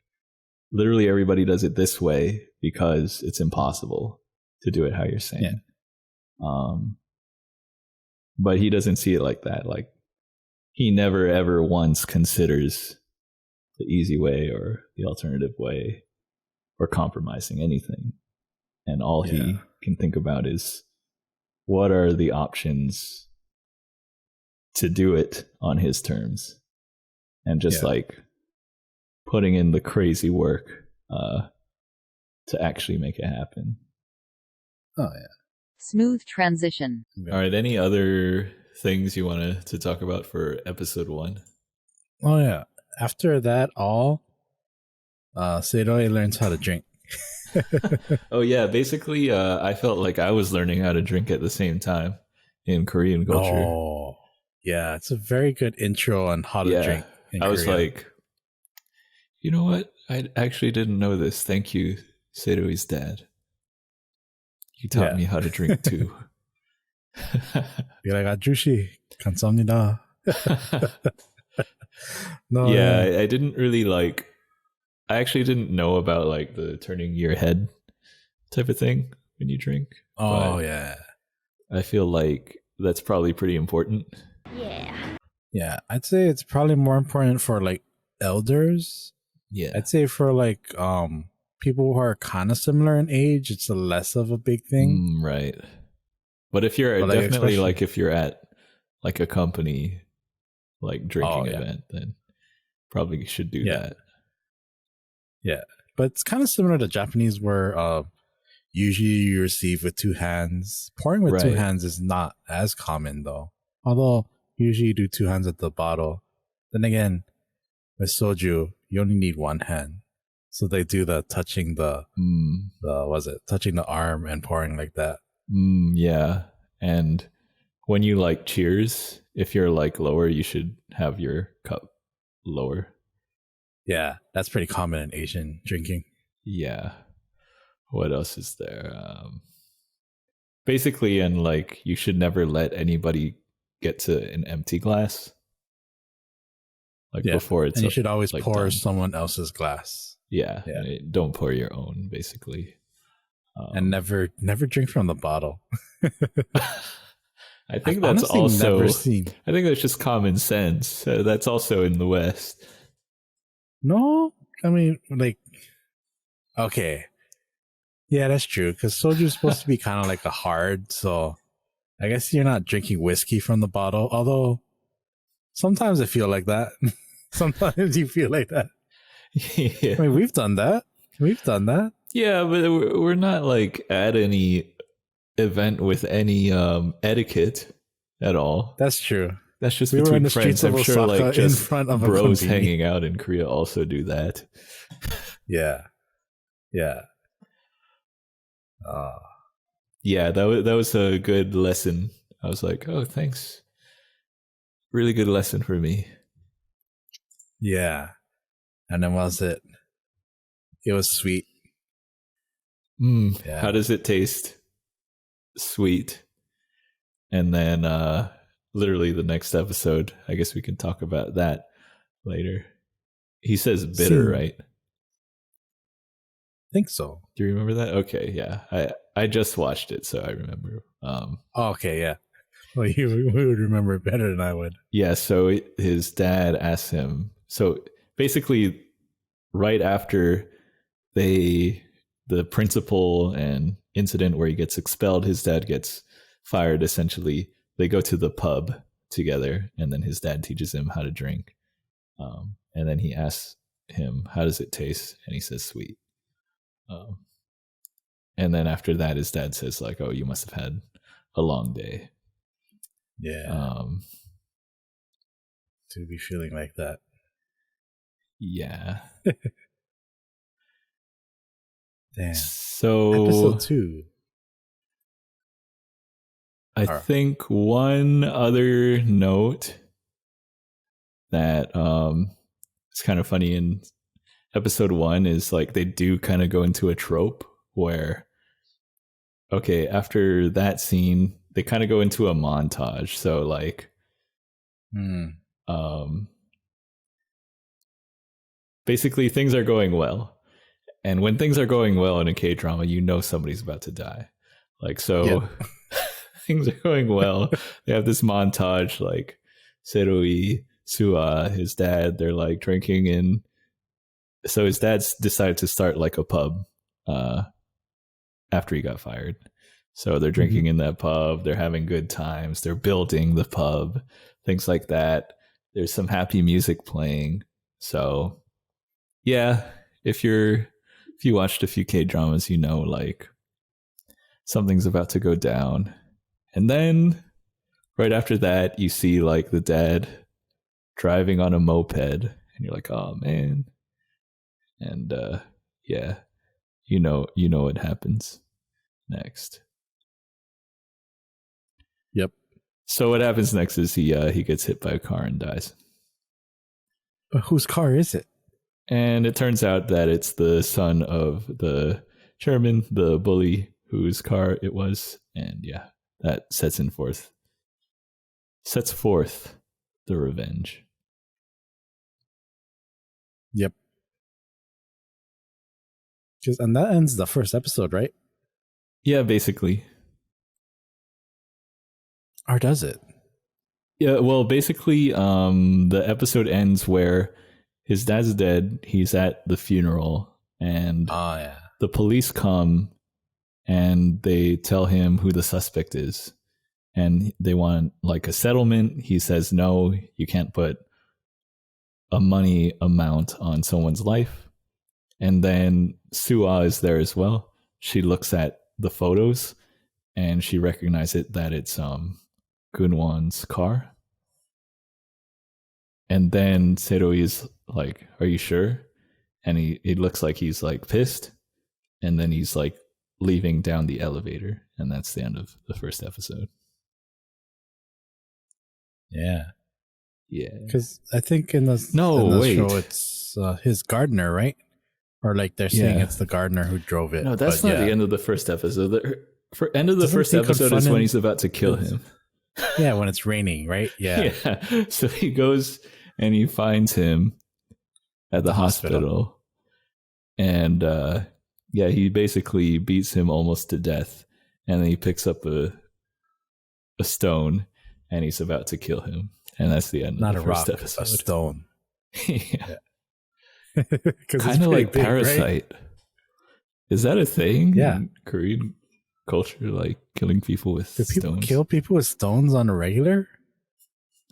literally everybody does it this way because it's impossible to do it how you're saying. But he doesn't see it like that. Like he never ever once considers the easy way or the alternative way or compromising anything. And all he can think about is what are the options to do it on his terms, and just like putting in the crazy work to actually make it happen.
Oh yeah.
Smooth transition.
All right, any other things you wanted to talk about for episode 1?
Oh yeah. After that Seiroi learns how to drink.
Oh yeah, basically I felt like I was learning how to drink at the same time in Korean culture.
Oh yeah, it's a very good intro on how to drink in Korea.
Was like, you know what? I actually didn't know this. Thank you, Seiroi's dad. You taught me how to drink too.
Be like, 아주씨, 감사합니다. No,
I didn't really like. I actually didn't know about like the turning your head type of thing when you drink.
Oh yeah.
I feel like that's probably pretty important.
Yeah, I'd say it's probably more important for like elders.
Yeah.
I'd say for like people who are kind of similar in age, it's a less of a big thing.
Right. But if you're definitely like if you're at like a company like drinking event, then probably should do that.
Yeah. But it's kind of similar to Japanese where usually you receive with 2 hands. Pouring with 2 hands is not as common though. Although usually you do 2 hands at the bottle. Then again, with soju, you only need 1 hand. So they do the touching the was it touching the arm and pouring like that.
Yeah. And when you like cheers, if you're like lower, you should have your cup lower.
Yeah, that's pretty common in Asian drinking.
Yeah. What else is there? Basically, and like you should never let anybody get to an empty glass. Like before it's
and you should always
like
pour
done.
Someone else's glass.
Yeah. Don't pour your own, basically.
And never drink from the bottle.
I think
I've
that's also
never seen.
I think that's just common sense. That's also in the West.
No, I mean, like, okay, yeah, that's true. Because soju is supposed to be kind of like a hard, so I guess you're not drinking whiskey from the bottle. Although sometimes I feel like that. Sometimes you feel like that.
Yeah.
I mean, we've done that.
Yeah, but we're not like at any event with any etiquette at all.
That's true.
That's just
we were in
between
the
friends.
streets of
I'm sure
Osaka
like just
in front of
bros
a
hanging out in Korea also do that.
Yeah.
Yeah, that was a good lesson. I was like, oh, thanks. Really good lesson for me.
Yeah. And then was it? It was sweet.
Yeah. How does it taste? Sweet. And then literally the next episode, I guess we can talk about that later. He says bitter, right?
I think so.
Do you remember that? Okay, yeah. I just watched it, so I remember.
Okay, yeah. Well, you would remember it better than I would.
Yeah, so his dad asked him. So basically, right after the principal and incident where he gets expelled, his dad gets fired. Essentially, they go to the pub together, and then his dad teaches him how to drink. And then he asks him, "How does it taste?" And he says, "Sweet." And then after that, his dad says, "Like, oh, you must have had a long day."
Yeah. To be feeling like that.
Yeah.
Damn.
So
episode 2.
I think one other note that it's kind of funny in episode 1 is like they do kind of go into a trope where, okay, after that scene, they kind of go into a montage. So like, basically things are going well. And when things are going well in a K-drama, you know somebody's about to die. Like, so things are going well. They have this montage, like Seroi, Sua, his dad, they're like drinking in. So his dad's decided to start like a pub after he got fired. So they're drinking in that pub. They're having good times. They're building the pub, things like that. There's some happy music playing. So yeah, if you watched a few K-dramas, you know, like something's about to go down. And then right after that, you see like the dad driving on a moped and you're like, oh man. And yeah, you know what happens next.
Yep.
So what happens next is he gets hit by a car and dies.
But whose car is it?
And it turns out that it's the son of the chairman, the bully, whose car it was. And yeah, that sets forth the revenge.
Yep. And that ends the first episode, right?
Yeah, basically.
Or does it?
Yeah, well, basically, the episode ends where his dad's dead. He's at the funeral, and the police come and they tell him who the suspect is, and they want like a settlement. He says, no, you can't put a money amount on someone's life. And then Sua is there as well. She looks at the photos and she recognizes that it's Gunwon's car. And then Seroi is like, are you sure? and he looks like he's like pissed, and then he's like leaving down the elevator, and that's the end of the first episode.
Yeah.
Yeah.
Because I think in the show it's his gardener, right? Or like they're saying it's the gardener who drove it.
No, that's not the end of the first episode. The end of the first episode is when he's about to kill him.
Yeah, when it's raining, right? Yeah.
Yeah. So he goes and he finds him at the hospital. And he basically beats him almost to death. And then he picks up a stone and he's about to kill him. And that's the end of the first episode.
A stone.
Yeah. Kind of like big, Parasite. Right? Is that a thing in Korean culture, like killing people with stones?
People kill people with stones on a regular?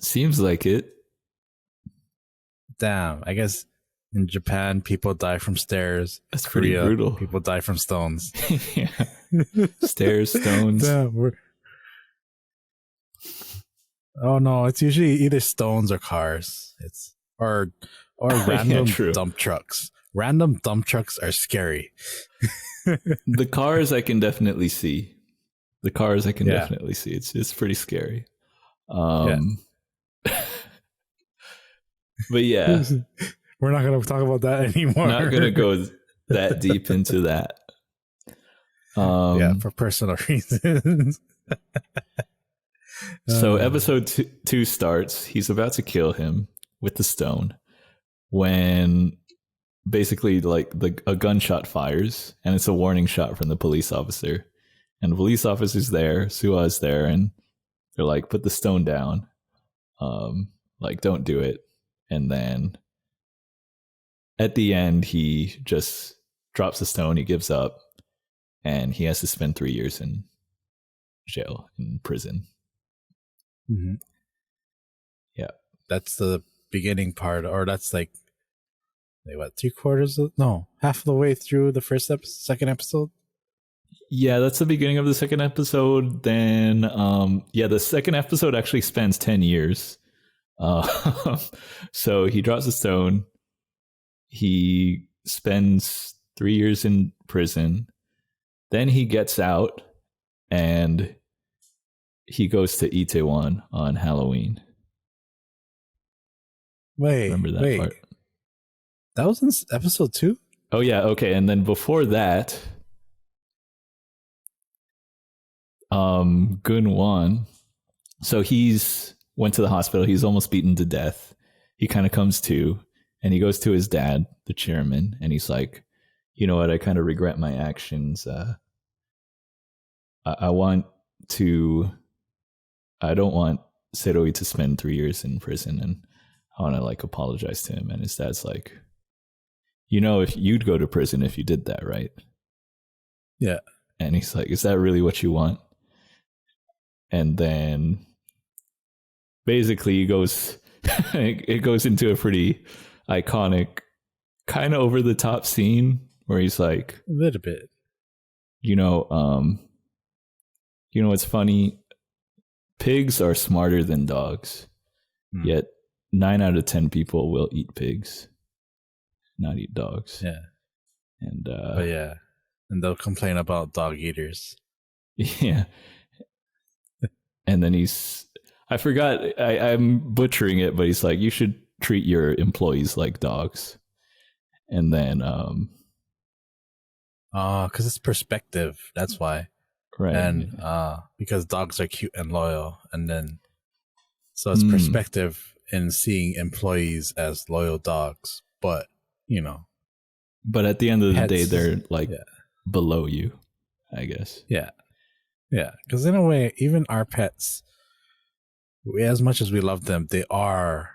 Seems like it.
Damn. I guess in Japan, people die from stairs.
That's
Korea,
pretty brutal.
People die from stones.
Yeah. Stairs, stones.
Damn, oh no, it's usually either stones or cars. Or random dump trucks. Random dump trucks are scary.
The cars I can definitely see. Definitely see. It's pretty scary. But yeah.
We're not going to talk about that anymore.
Not going to go that deep into that.
For personal reasons.
So episode 2 starts. He's about to kill him with the stone when basically like a gunshot fires, and it's a warning shot from the police officer. And the police officer's there, Sua's there, and they're like, put the stone down. Like, don't do it. And then at the end, he just drops the stone, he gives up, and he has to spend 3 years in jail, in prison.
Mm-hmm.
Yeah.
That's the beginning part, or that's like what, half of the way through the second episode?
Yeah, that's the beginning of the second episode. Then, the second episode actually spans 10 years. So he drops a stone. He spends 3 years in prison. Then he gets out and he goes to Itaewon on Halloween. Remember that part?
That was in episode 2?
Oh, yeah. Okay. And then before that, Gun-won. So he's went to the hospital. He's almost beaten to death. He kind of comes to, and he goes to his dad, the chairman, and he's like, you know what? I kind of regret my actions. I don't want Seroi to spend 3 years in prison, and I want to like apologize to him. And his dad's like, if you'd go to prison if you did that, right?
Yeah.
And he's like, is that really what you want? And then basically it goes into a pretty iconic, kind of over the top scene where he's like,
a little bit,
what's funny? Pigs are smarter than dogs, yet 9 out of 10 people will eat pigs, not eat dogs.
Yeah.
And
and they'll complain about dog eaters.
Yeah. And then I forgot, I'm butchering it, but he's like, you should treat your employees like dogs. And then
because it's perspective, that's why.
Right.
And because dogs are cute and loyal, and then so it's perspective in seeing employees as loyal dogs, but
but at the end of the day they're like below you, I guess.
Yeah, because in a way, even our pets, as much as we love them, they are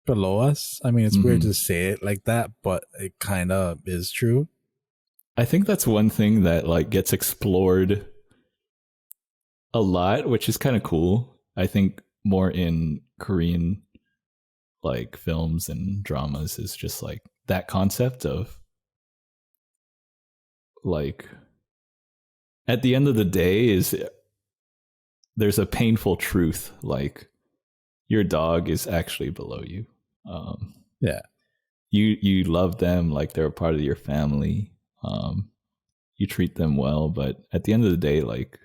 below us. I mean, it's weird to say it like that, but it kind of is true.
I think that's one thing that like gets explored a lot, which is kind of cool. I think more in Korean like films and dramas is just like that concept of like at the end of the day there's a painful truth, like your dog is actually below you.
Yeah.
you love them like they're a part of your family. You treat them well, but at the end of the day, like,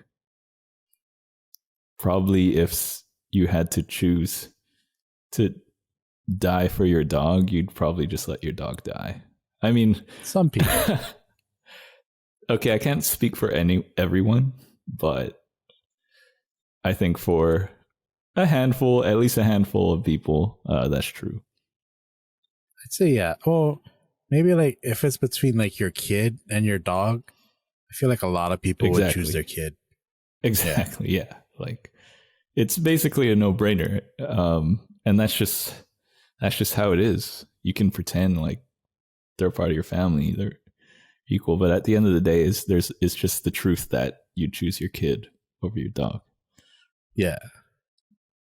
probably if you had to choose to die for your dog, you'd probably just let your dog die. I mean,
some people.
Okay, I can't speak for everyone, but I think for at least a handful of people, that's true.
I'd say, yeah. Well, maybe like if it's between like your kid and your dog, I feel like a lot of people would choose their kid.
Exactly. Yeah. Like, it's basically a no-brainer. And that's just how it is. You can pretend like they're part of your family, they're equal, but at the end of the day, it's just the truth that you choose your kid over your dog.
Yeah.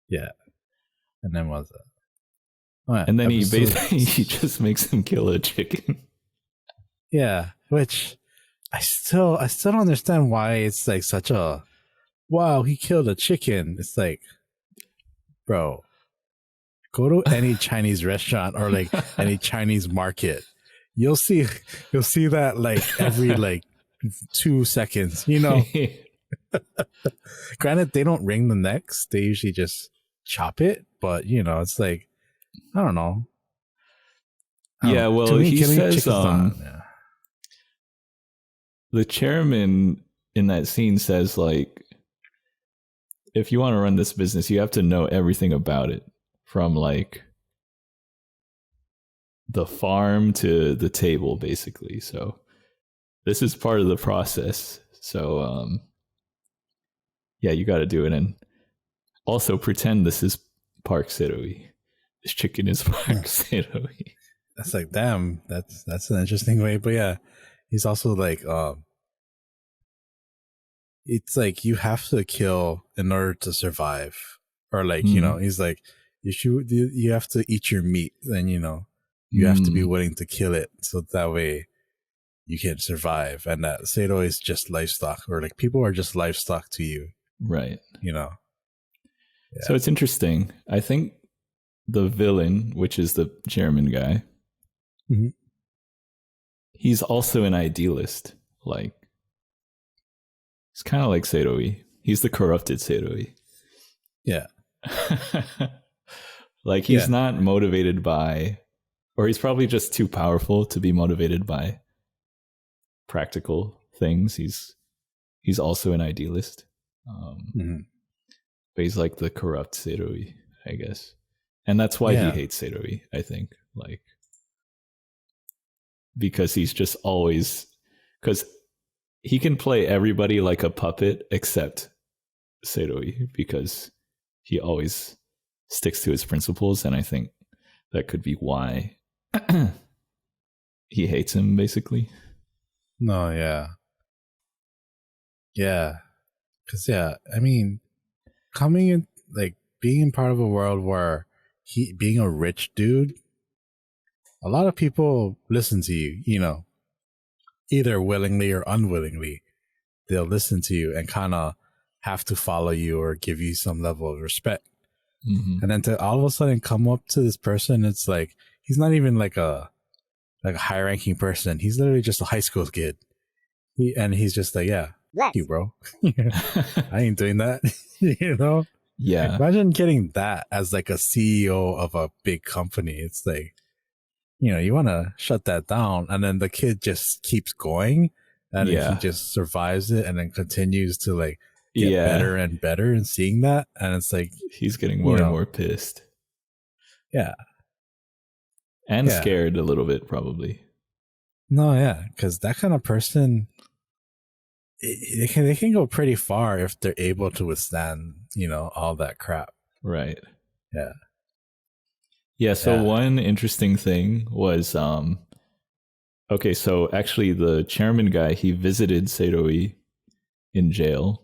And then what's that?
And then he just makes him kill a chicken.
Yeah, which I still don't understand why it's like such a wow, he killed a chicken. It's like, bro, go to any Chinese restaurant or like any Chinese market. You'll see that like every like 2 seconds, you know. Granted, they don't wring the necks. They usually just chop it, but you know, it's like, I don't know.
Yeah, well, he says the chairman in that scene says, like, if you want to run this business, you have to know everything about it, from like the farm to the table, basically. So this is part of the process. So yeah, you got to do it, and also pretend this is Park Serowi. This chicken is Park Serowi.
That's like, damn, that's an interesting way. But yeah, he's also like, it's like you have to kill in order to survive, or like, you know, he's like, you have to eat your meat, then you know, you have to be willing to kill it, so that way you can survive. And that Sato is just livestock, or like people are just livestock to you,
right?
You know.
Yeah. So it's interesting. I think the villain, which is the chairman guy, he's also an idealist. Like, it's kind of like Seiroi. He's the corrupted Seiroi.
Yeah.
Like, he's not motivated by, or he's probably just too powerful to be motivated by practical things. He's also an idealist. But he's like the corrupt Seiroi, I guess. And that's why he hates Seiroi, I think. Like, because he's just always, because he can play everybody like a puppet except Seiroi, because he always sticks to his principles. And I think that could be why he hates him, basically.
No, yeah. Yeah. Because, I mean, coming in, like, being part of a world where being a rich dude, a lot of people listen to you, you know, either willingly or unwillingly. They'll listen to you and kind of have to follow you or give you some level of respect. And then to all of a sudden come up to this person, it's like, he's not even like a high ranking person. He's literally just a high school kid. He's just like, yeah, you, bro. I ain't doing that. You know?
Yeah.
Imagine getting that as like a CEO of a big company. It's like, you know, you want to shut that down, and then the kid just keeps going, and he just survives it, and then continues to like get better and better, and seeing that, and it's like
he's getting more and more pissed. Yeah. And scared a little bit, probably.
No, yeah, because that kind of person, they can go pretty far if they're able to withstand, you know, all that crap.
Right.
Yeah.
Yeah, so one interesting thing was, okay, so actually the chairman guy, he visited Seiroi in jail,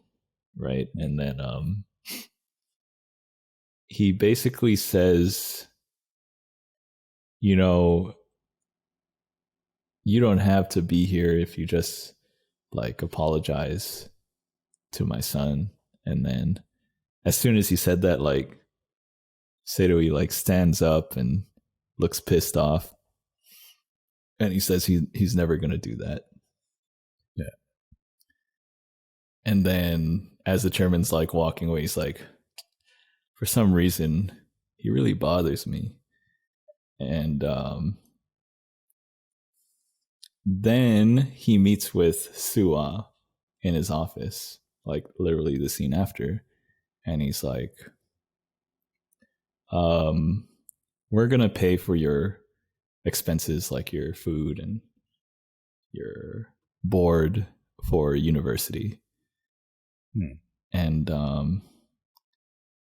right? And then he basically says, you know, you don't have to be here if you just like apologize to my son. And then as soon as he said that, like, Seiroi like stands up and looks pissed off, And he says he's never going to do that.
Yeah.
And then as the chairman's like walking away, he's like, for some reason, he really bothers me. And then he meets with Sua in his office, like literally the scene after. And he's like, we're going to pay for your expenses, like your food and your board for university. And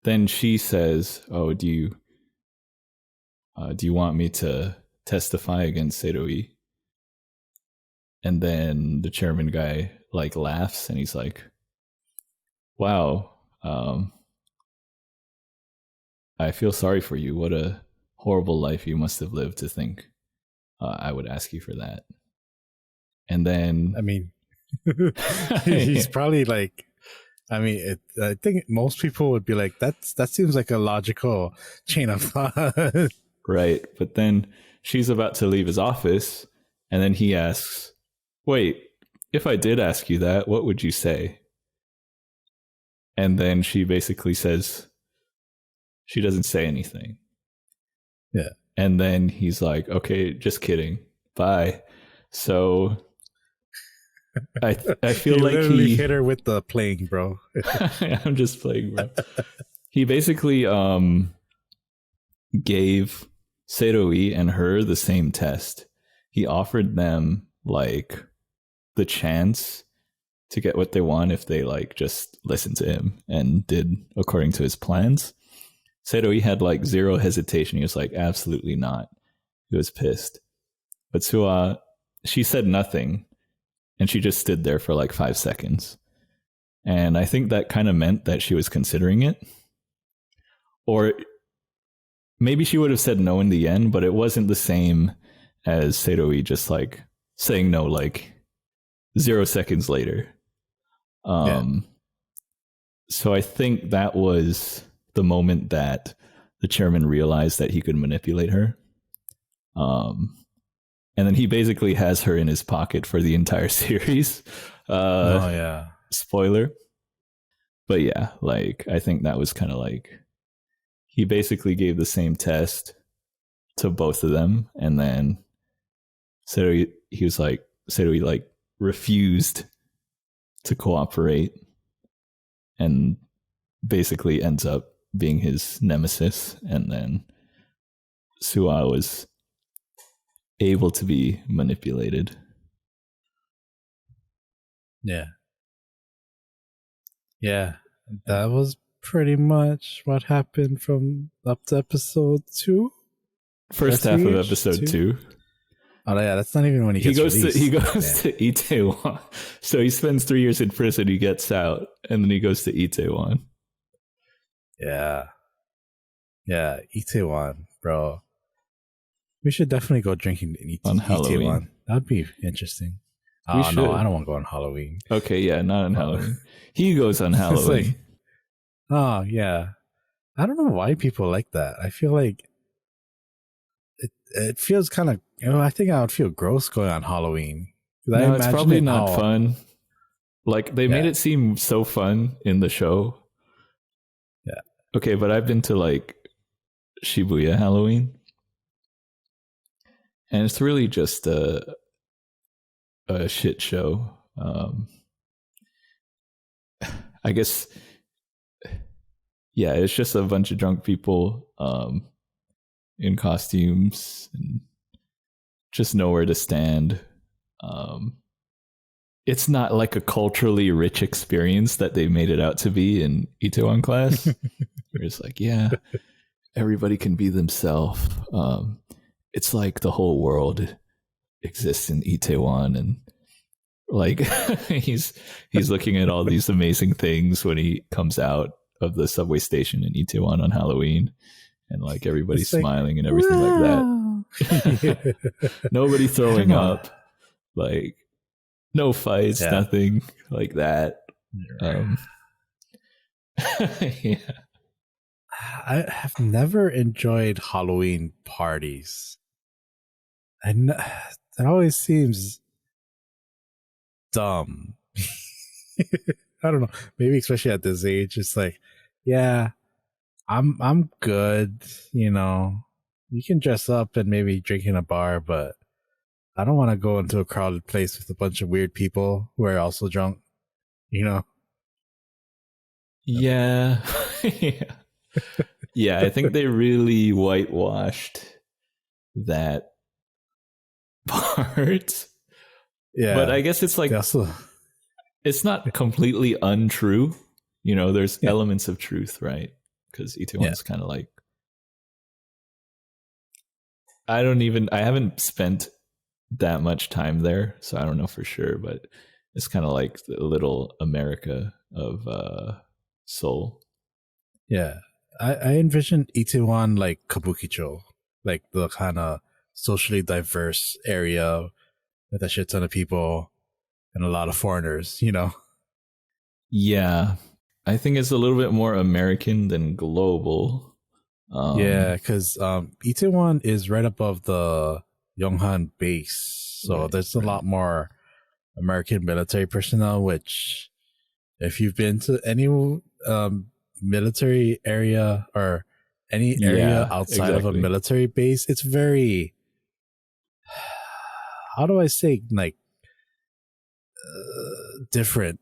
then she says, oh, do you want me to testify against Seiroi? And then the chairman guy like laughs and he's like, wow, I feel sorry for you. What a horrible life you must have lived to think I would ask you for that. And then
I mean, he's probably like, I mean, I think most people would be like, that seems like a logical chain of thought.
Right. But then she's about to leave his office, and then he asks, wait, if I did ask you that, what would you say? And then she basically says, she doesn't say anything.
Yeah.
And then he's like, okay, just kidding. Bye. So I feel like he
hit her with the playing, bro.
I'm just playing, bro. He basically gave Seiroi and her the same test. He offered them like the chance to get what they want if they like just listened to him and did according to his plans. Seiroi had like zero hesitation. He was like, absolutely not. He was pissed. But Sua, she said nothing. And she just stood there for like 5 seconds. And I think that kind of meant that she was considering it. Or maybe she would have said no in the end, but it wasn't the same as Seiroi just like saying no like 0 seconds later. So I think that was the moment that the chairman realized that he could manipulate her. And then he basically has her in his pocket for the entire series.
Oh, yeah.
Spoiler. But yeah, like, I think that was kind of like, he basically gave the same test to both of them. And then Seiroi like refused to cooperate and basically ends up being his nemesis. And then Sua was able to be manipulated.
Yeah, that was pretty much what happened from up to episode 2.
First half of episode 2.
Oh yeah, that's not even when he goes
to Itaewon. So he spends 3 years in prison. He gets out, and then he goes to Itaewon.
Yeah, Itaewon, bro. We should definitely go drinking
on Halloween.
Itaewon. That'd be interesting. Oh no, I don't want to go on Halloween.
Okay, yeah, not on Halloween. He goes on Halloween.
Like, oh yeah, I don't know why people like that. I feel like it feels kind of. I think I would feel gross going on Halloween.
No, it's probably not fun. Like they made it seem so fun in the show.
Yeah.
Okay, but I've been to like Shibuya Halloween. And it's really just a shit show. I guess, yeah, it's just a bunch of drunk people in costumes and just nowhere to stand. It's not like a culturally rich experience that they made it out to be in Itaewon Class. It's like, yeah, everybody can be themselves. It's like the whole world exists in Itaewon, and like he's looking at all these amazing things when he comes out of the subway station in Itaewon on Halloween, and like everybody's smiling and everything like that. Nobody throwing up, like no fights, nothing like that. Yeah.
I have never enjoyed Halloween parties. that always seems dumb. I don't know. Maybe especially at this age, it's like, yeah, I'm good. You know, you can dress up and maybe drink in a bar, but I don't want to go into a crowded place with a bunch of weird people who are also drunk. You know?
Yeah. Yeah. Yeah, I think they really whitewashed that part.
Yeah.
But I guess it's like,
also,
it's not completely untrue. You know, there's elements of truth, right? Because Itaewon's kind of like, I haven't spent that much time there, so I don't know for sure, but it's kind of like the little America of Seoul.
Yeah. I envision Itaewon like Kabukicho, like the kind of socially diverse area with a shit ton of people and a lot of foreigners, you know?
Yeah. I think it's a little bit more American than global.
Yeah, because Itaewon is right above the Yonghan base. So there's a lot more American military personnel, which if you've been to any military area or any area outside of a military base, it's very, how do I say, like, different.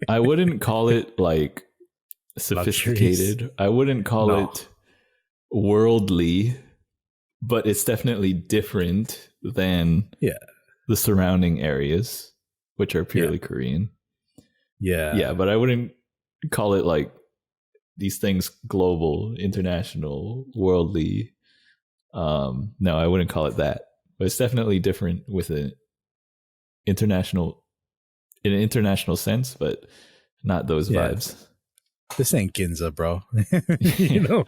I wouldn't call it like sophisticated. Luxuries. I wouldn't call it worldly, but it's definitely different than the surrounding areas, which are purely Korean. Yeah, but I wouldn't call it like these things global, international, worldly. No, I wouldn't call it that. But it's definitely different with an international sense, but not those vibes.
This ain't Ginza, bro. You know?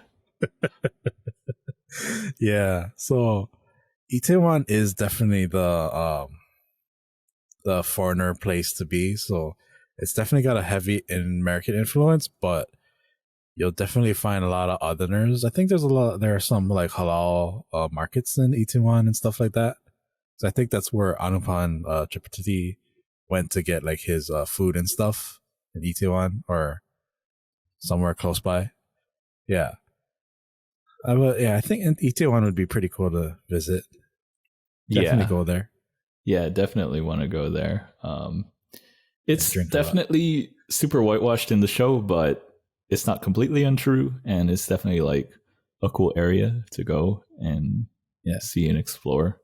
Yeah. So Itaewon is definitely the foreigner place to be. So it's definitely got a heavy American influence, but you'll definitely find a lot of Southerners. I think there are some like halal markets in Itaewon and stuff like that. So I think that's where Anupan Tripathi went to get like his food and stuff in Itaewon or somewhere close by. Yeah. I think Itaewon would be pretty cool to visit. Definitely go there.
Yeah, definitely want to go there. It's definitely super whitewashed in the show, but it's not completely untrue, and it's definitely like a cool area to go and see and explore.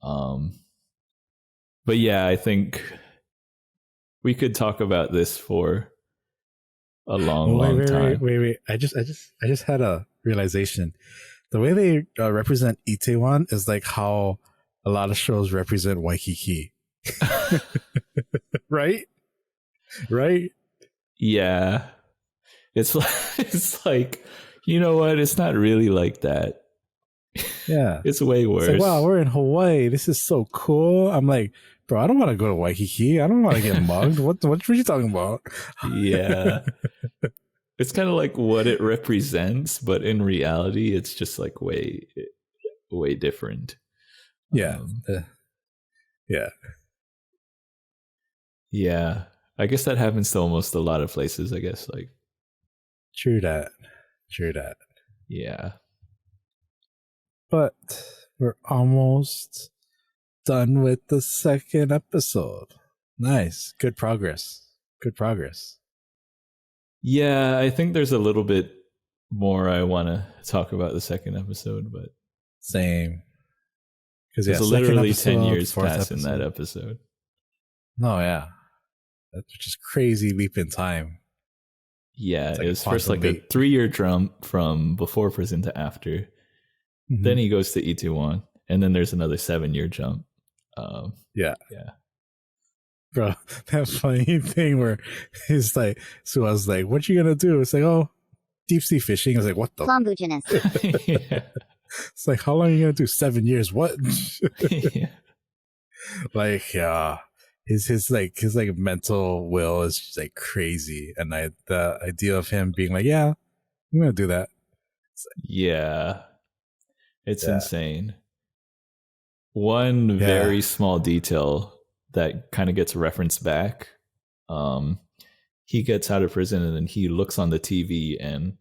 But yeah, I think we could talk about this for a long time.
Wait. I just had a realization. The way they represent Itaewon is like how a lot of shows represent Waikiki. Right?
Yeah. It's like, you know what? It's not really like that.
Yeah.
It's way worse.
It's like, wow, we're in Hawaii. This is so cool. I'm like, bro, I don't want to go to Waikiki. I don't want to get mugged. What are you talking about?
Yeah. It's kind of like what it represents, but in reality, it's just like way different.
Yeah.
Yeah. I guess that happens to almost a lot of places, I guess. Like,
True that.
Yeah.
But we're almost done with the second episode. Nice. Good progress.
Yeah, I think there's a little bit more I want to talk about the second episode, but
same.
Because literally 10 years pass in that episode.
No, yeah. That's just crazy leap in time.
Yeah, like it was first like a 3-year jump from before prison to after. Mm-hmm. Then he goes to Itaewon, and then there's another 7-year jump.
Yeah. Bro, that funny thing where he's like, so I was like, what you gonna do? It's like, oh, deep sea fishing. I was like, what the?
Yeah.
It's like, how long are you gonna do? 7 years? What?
Yeah.
Like, his mental will is just like crazy, and the idea of him being like, yeah, I'm gonna do that.
It's insane. one very small detail that kind of gets referenced back. He gets out of prison and then he looks on the TV and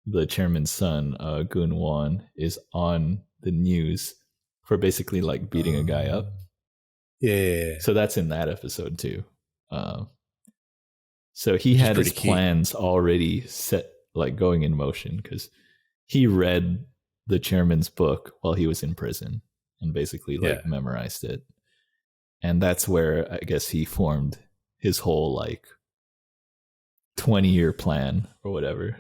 the chairman's son, Gun Won, is on the news for basically like beating a guy up.
Yeah.
So that's in that episode too. So he had his plans already set, like going in motion, because he read the chairman's book while he was in prison and basically like memorized it. And that's where I guess he formed his whole like 20-year plan or whatever.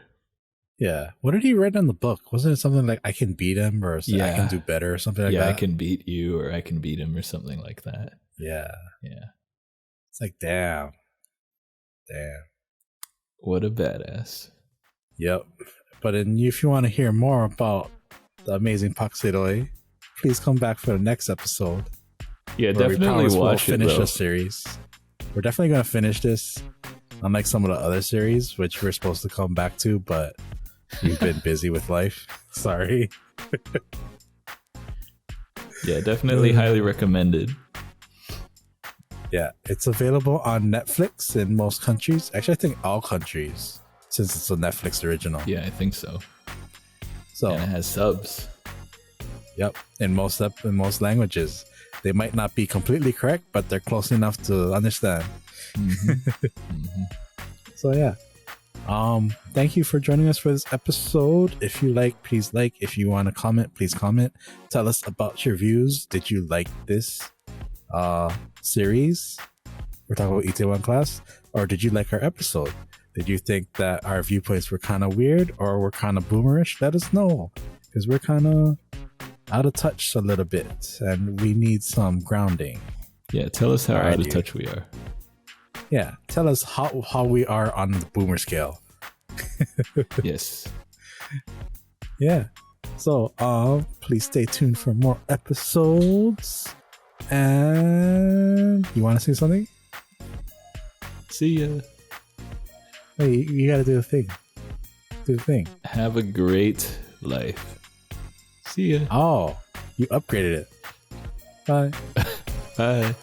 Yeah. What did he write in the book? Wasn't it something like I can beat him or I can do better or something like that?
Yeah, I can beat you or I can beat him or something like that.
Yeah.
Yeah.
It's like, damn.
What a badass.
Yep. But if you want to hear more about the amazing Park Seo-hye, please come back for the next episode.
Yeah, definitely watch it.
Finish the series. We're definitely going to finish this, unlike some of the other series, which we're supposed to come back to, but we've been busy with life. Sorry.
Yeah, definitely highly recommended.
Yeah, it's available on Netflix in most countries. Actually, I think all countries, since it's a Netflix original.
Yeah, I think so.
So
and it has subs.
Yep, in most languages. They might not be completely correct, but they're close enough to understand. So yeah. Thank you for joining us for this episode. If you like, please like. If you want to comment, please comment. Tell us about your views. Did you like this series? We're talking about Itaewon Class. Or did you like our episode? Did you think that our viewpoints were kind of weird or were kind of boomerish? Let us know, because we're kind of out of touch a little bit and we need some grounding.
Yeah, tell us how out of touch we are.
Yeah, tell us how we are on the boomer scale.
Yes.
Yeah. So please stay tuned for more episodes. And you want to say something?
See ya.
Hey, you gotta do the thing. Do the thing.
Have a great life. See ya.
Oh, you upgraded it. Bye.
Bye.